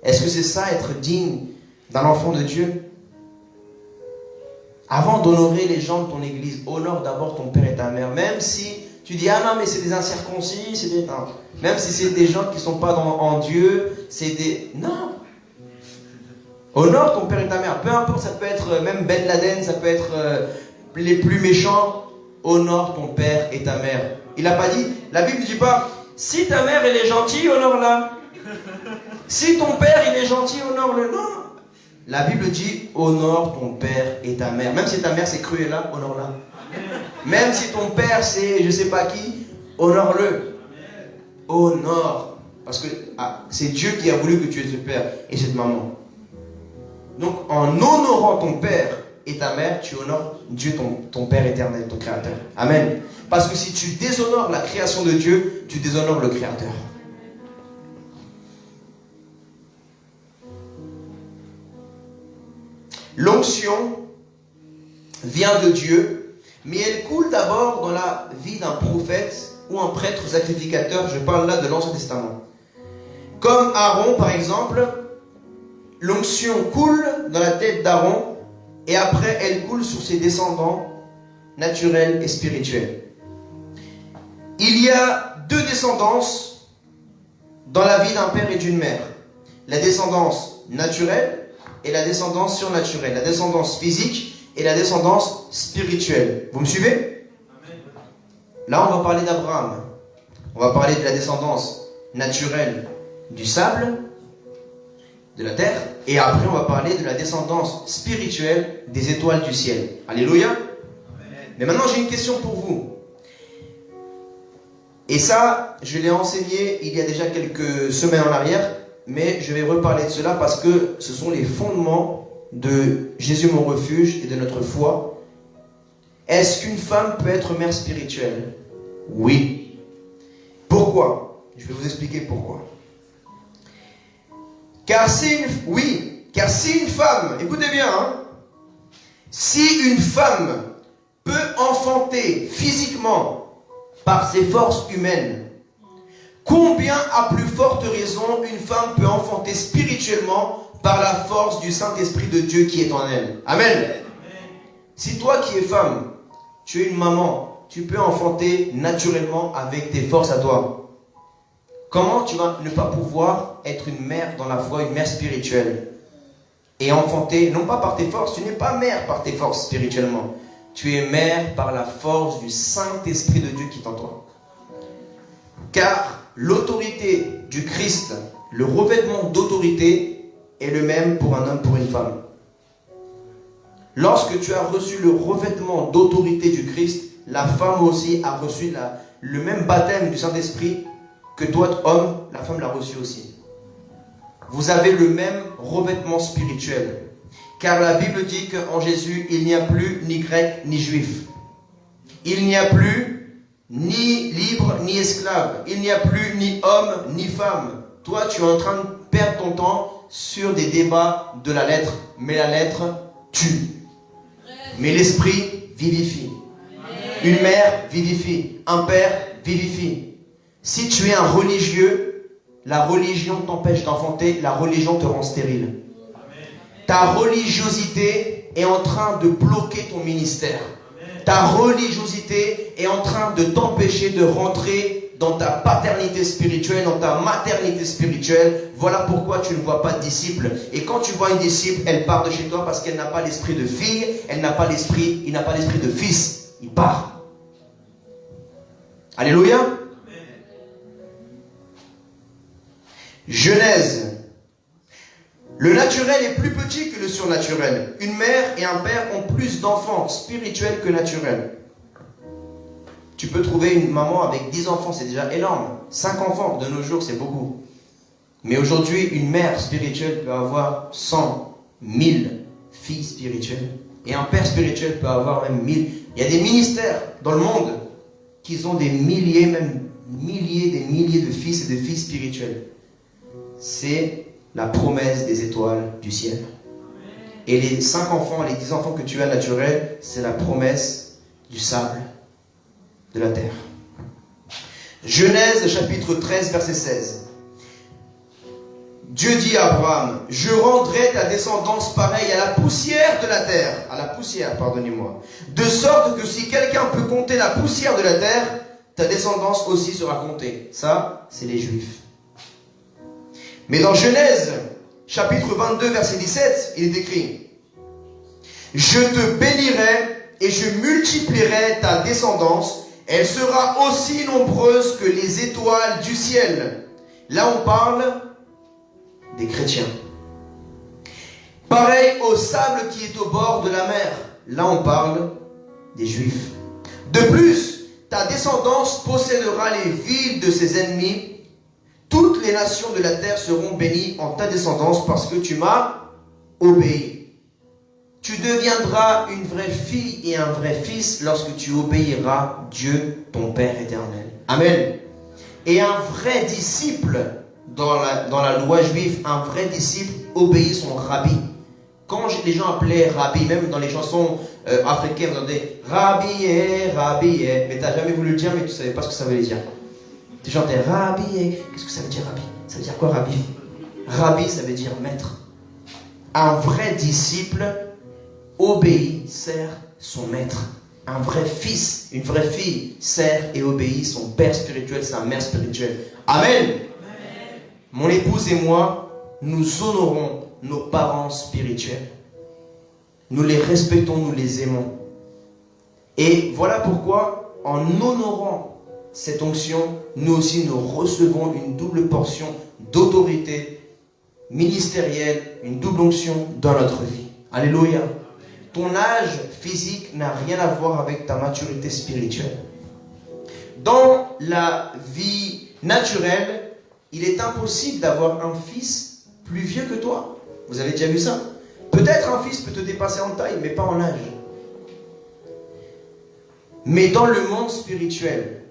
Est-ce que c'est ça être digne d'un enfant de Dieu? Avant d'honorer les gens de ton église, honore d'abord ton père et ta mère. Même si tu dis, ah non, mais c'est des incirconcis, c'est des... Non. Même si c'est des gens qui ne sont pas en Dieu, c'est des... Non. Honore ton père et ta mère. Peu importe, ça peut être même Ben Laden, ça peut être les plus méchants. Honore ton père et ta mère. Il n'a pas dit, la Bible ne dit pas, si ta mère elle est gentille, honore-la. Si ton père il est gentil, honore-le. Non. La Bible dit, honore ton père et ta mère. Même si ta mère c'est Cruella, honore-la. Même si ton père c'est je sais pas qui, honore-le. Honore. Parce que c'est Dieu qui a voulu que tu aies ce père et cette maman. Donc en honorant ton père et ta mère, tu honores Dieu, ton Père éternel, ton Créateur. Amen. Parce que si tu déshonores la création de Dieu, tu déshonores le Créateur. L'onction vient de Dieu, mais elle coule d'abord dans la vie d'un prophète ou un prêtre sacrificateur. Je parle là de l'Ancien Testament. Comme Aaron, par exemple, l'onction coule dans la tête d'Aaron et après elle coule sur ses descendants naturels et spirituels. Il y a 2 descendances dans la vie d'un père et d'une mère. La descendance naturelle et la descendance surnaturelle. La descendance physique et la descendance spirituelle. Vous me suivez? Là, on va parler d'Abraham. On va parler de la descendance naturelle du sable, de la terre. Et après, on va parler de la descendance spirituelle des étoiles du ciel. Alléluia. Mais maintenant, j'ai une question pour vous. Et ça, je l'ai enseigné il y a déjà quelques semaines en arrière, mais je vais reparler de cela parce que ce sont les fondements de Jésus mon refuge et de notre foi. Est-ce qu'une femme peut être mère spirituelle? Oui. Pourquoi? Je vais vous expliquer pourquoi. Car si une femme, écoutez bien, hein, si une femme peut enfanter physiquement par ses forces humaines, combien à plus forte raison une femme peut enfanter spirituellement par la force du Saint-Esprit de Dieu qui est en elle. Amen. Si toi qui es femme, tu es une maman, tu peux enfanter naturellement avec tes forces à toi. Comment tu vas ne pas pouvoir être une mère dans la foi, une mère spirituelle et enfanter, non pas par tes forces, tu n'es pas mère par tes forces spirituellement. Tu es mère par la force du Saint-Esprit de Dieu qui est en toi. Car l'autorité du Christ, le revêtement d'autorité est le même pour un homme, pour une femme. Lorsque tu as reçu le revêtement d'autorité du Christ, la femme aussi a reçu le même baptême du Saint-Esprit que toi, homme, la femme l'a reçu aussi. Vous avez le même revêtement spirituel. Car la Bible dit qu'en Jésus, il n'y a plus ni grec ni juif. Il n'y a plus ni libre ni esclave. Il n'y a plus ni homme ni femme. Toi, tu es en train de perdre ton temps sur des débats de la lettre. Mais la lettre tue. Mais l'esprit vivifie. Une mère vivifie. Un père vivifie. Si tu es un religieux, la religion t'empêche d'enfanter, la religion te rend stérile. Ta religiosité est en train de bloquer ton ministère. Ta religiosité est en train de t'empêcher de rentrer dans ta paternité spirituelle, dans ta maternité spirituelle. Voilà pourquoi tu ne vois pas de disciple. Et quand tu vois une disciple, elle part de chez toi parce qu'elle n'a pas l'esprit de fille, il n'a pas l'esprit de fils. Il part. Alléluia. Genèse. Le naturel est plus petit que le surnaturel. Une mère et un père ont plus d'enfants spirituels que naturels. Tu peux trouver une maman avec 10 enfants, c'est déjà énorme. 5 enfants, de nos jours, c'est beaucoup. Mais aujourd'hui, une mère spirituelle peut avoir 100, 1000 filles spirituelles. Et un père spirituel peut avoir même 1000. Il y a des ministères dans le monde qui ont des milliers, même des milliers de fils et de filles spirituels. C'est la promesse des étoiles du ciel. Et les 5 enfants, les 10 enfants que tu as naturels, c'est la promesse du sable de la terre. Genèse chapitre 13 verset 16. Dieu dit à Abraham, je rendrai ta descendance pareille à la poussière de la terre, pardonnez-moi, de sorte que si quelqu'un peut compter la poussière de la terre, ta descendance aussi sera comptée. Ça, c'est les Juifs. Mais dans Genèse chapitre 22 verset 17, il est écrit, je te bénirai et je multiplierai ta descendance. Elle sera aussi nombreuse que les étoiles du ciel. Là, on parle des chrétiens. Pareil au sable qui est au bord de la mer. Là, on parle des Juifs. De plus, ta descendance possédera les villes de ses ennemis. Toutes les nations de la terre seront bénies en ta descendance parce que tu m'as obéi. Tu deviendras une vraie fille et un vrai fils lorsque tu obéiras Dieu, ton Père éternel. Amen. Et un vrai disciple, dans la loi juive, un vrai disciple obéit son rabbi. Quand les gens appelaient rabbi, même dans les chansons africaines, on entendait rabbi, mais tu n'as jamais voulu le dire, mais tu ne savais pas ce que ça voulait dire. Tu chantais rabbi, qu'est-ce que ça veut dire rabbi? Ça veut dire quoi rabbi? Rabbi, ça veut dire maître. Un vrai disciple obéit, sert son maître. Un vrai fils, une vraie fille sert et obéit son père spirituel, sa mère spirituelle. Amen. Amen. Mon épouse et moi, nous honorons nos parents spirituels. Nous les respectons, nous les aimons. Et voilà pourquoi, en honorant cette onction, nous aussi nous recevons une double portion d'autorité ministérielle, une double onction dans notre vie. Alléluia. Ton âge physique n'a rien à voir avec ta maturité spirituelle. Dans la vie naturelle, il est impossible d'avoir un fils plus vieux que toi. Vous avez déjà vu ça? Peut-être un fils peut te dépasser en taille, mais pas en âge. Mais dans le monde spirituel,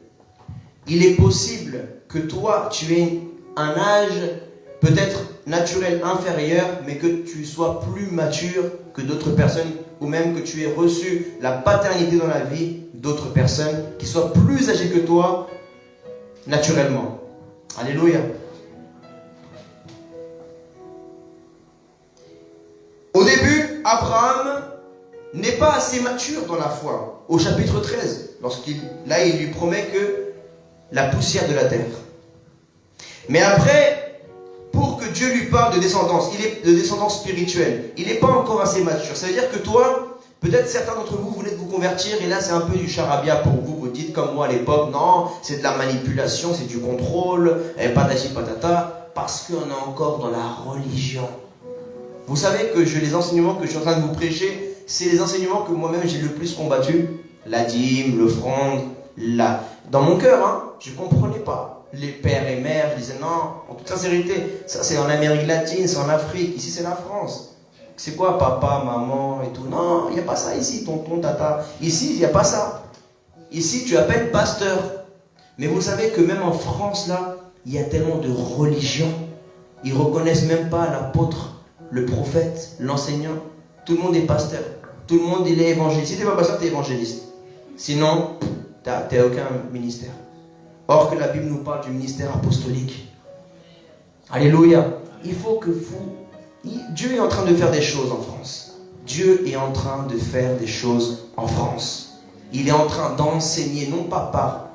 il est possible que toi, tu aies un âge peut-être naturel inférieur, mais que tu sois plus mature que d'autres personnes, ou même que tu aies reçu la paternité dans la vie d'autres personnes qui soient plus âgées que toi naturellement. Alléluia. Au début, Abraham n'est pas assez mature dans la foi. Au chapitre 13, il lui promet que la poussière de la terre. Mais après, pour que Dieu lui parle de descendance, il est de descendance spirituelle. Il n'est pas encore assez mature. Ça veut dire que toi, peut-être certains d'entre vous voulez vous convertir et là c'est un peu du charabia pour vous. Vous dites comme moi à l'époque, non, c'est de la manipulation, c'est du contrôle, patati patata, parce qu'on est encore dans la religion. Vous savez que les enseignements que je suis en train de vous prêcher, c'est les enseignements que moi-même j'ai le plus combattu. La dîme, l'offrande, dans mon cœur, je ne comprenais pas. Les pères et mères disaient non, en toute sincérité, ça c'est en Amérique latine, c'est en Afrique, ici c'est la France. C'est quoi papa, maman et tout? Non, il n'y a pas ça ici, tonton, tata. Ici, il n'y a pas ça. Ici, tu appelles pasteur. Mais vous savez que même en France, là, il y a tellement de religions. Ils ne reconnaissent même pas l'apôtre, le prophète, l'enseignant. Tout le monde est pasteur. Tout le monde, il est évangéliste. Si tu n'es pas pasteur, tu es évangéliste. Sinon, tu n'as aucun ministère. Or que la Bible nous parle du ministère apostolique. Alléluia. Il faut que Dieu est en train de faire des choses en France. Dieu est en train de faire des choses en France. Il est en train d'enseigner, non pas par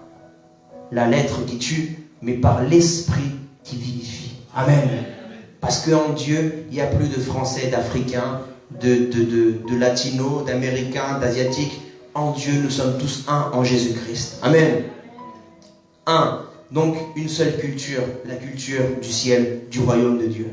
la lettre qui tue, mais par l'esprit qui vivifie. Amen. Parce qu'en Dieu, il n'y a plus de Français, d'Africains, de Latinos, d'Américains, d'Asiatiques. En Dieu, nous sommes tous un en Jésus-Christ. Amen. Un. Donc, une seule culture, la culture du ciel, du royaume de Dieu.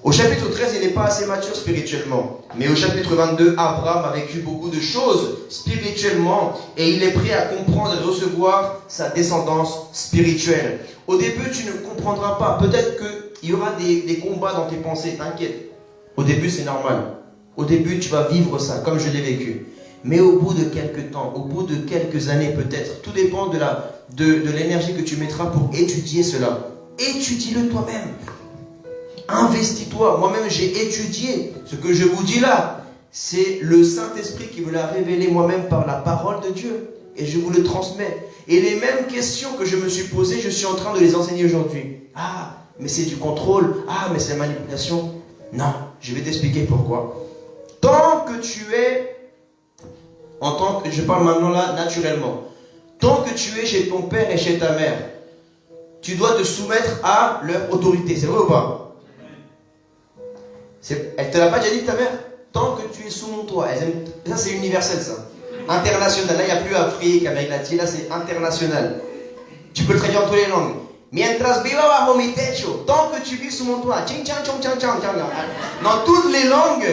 Au chapitre 13, il n'est pas assez mature spirituellement. Mais au chapitre 22, Abraham a vécu beaucoup de choses spirituellement et il est prêt à comprendre et recevoir sa descendance spirituelle. Au début, tu ne comprendras pas. Peut-être qu'il y aura des combats dans tes pensées, t'inquiète. Au début, c'est normal. Au début, tu vas vivre ça comme je l'ai vécu. Mais au bout de quelques temps, au bout de quelques années peut-être, tout dépend de l'énergie que tu mettras pour étudier cela. Étudie-le toi-même. Investis-toi. Moi-même, j'ai étudié ce que je vous dis là. C'est le Saint-Esprit qui me l'a révélé moi-même par la parole de Dieu. Et je vous le transmets. Et les mêmes questions que je me suis posées, je suis en train de les enseigner aujourd'hui. Ah, mais c'est du contrôle. Ah, mais c'est la manipulation. Non, je vais t'expliquer pourquoi. Tant que tu es, je parle maintenant là naturellement, tant que tu es chez ton père et chez ta mère, tu dois te soumettre à leur autorité. C'est vrai ou pas? Elle te l'a pas déjà dit ta mère? Tant que tu es sous mon toit. Ça c'est universel ça. International. Là il n'y a plus Afrique, Amérique latine. Là c'est international. Tu peux le traduire en toutes les langues. Mientras viva bajo mi techo. Tant que tu vis sous mon toit. Ching chang chong chang chang chang. Dans toutes les langues,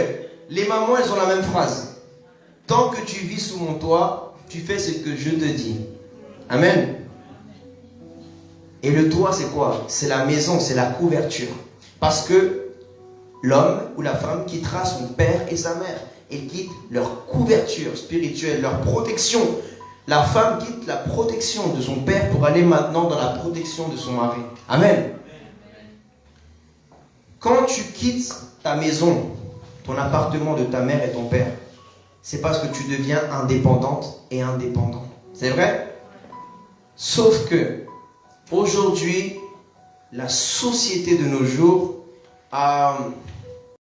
les mamans elles ont la même phrase. Tant que tu vis sous mon toit, tu fais ce que je te dis. Amen. Et le toit c'est quoi? C'est la maison, c'est la couverture. Parce que l'homme ou la femme quittera son père et sa mère et quitte leur couverture spirituelle, leur protection. La femme quitte la protection de son père pour aller maintenant dans la protection de son mari. Amen. Quand tu quittes ta maison, ton appartement de ta mère et ton père, c'est parce que tu deviens indépendante et indépendant. C'est vrai? Sauf que aujourd'hui, la société de nos jours a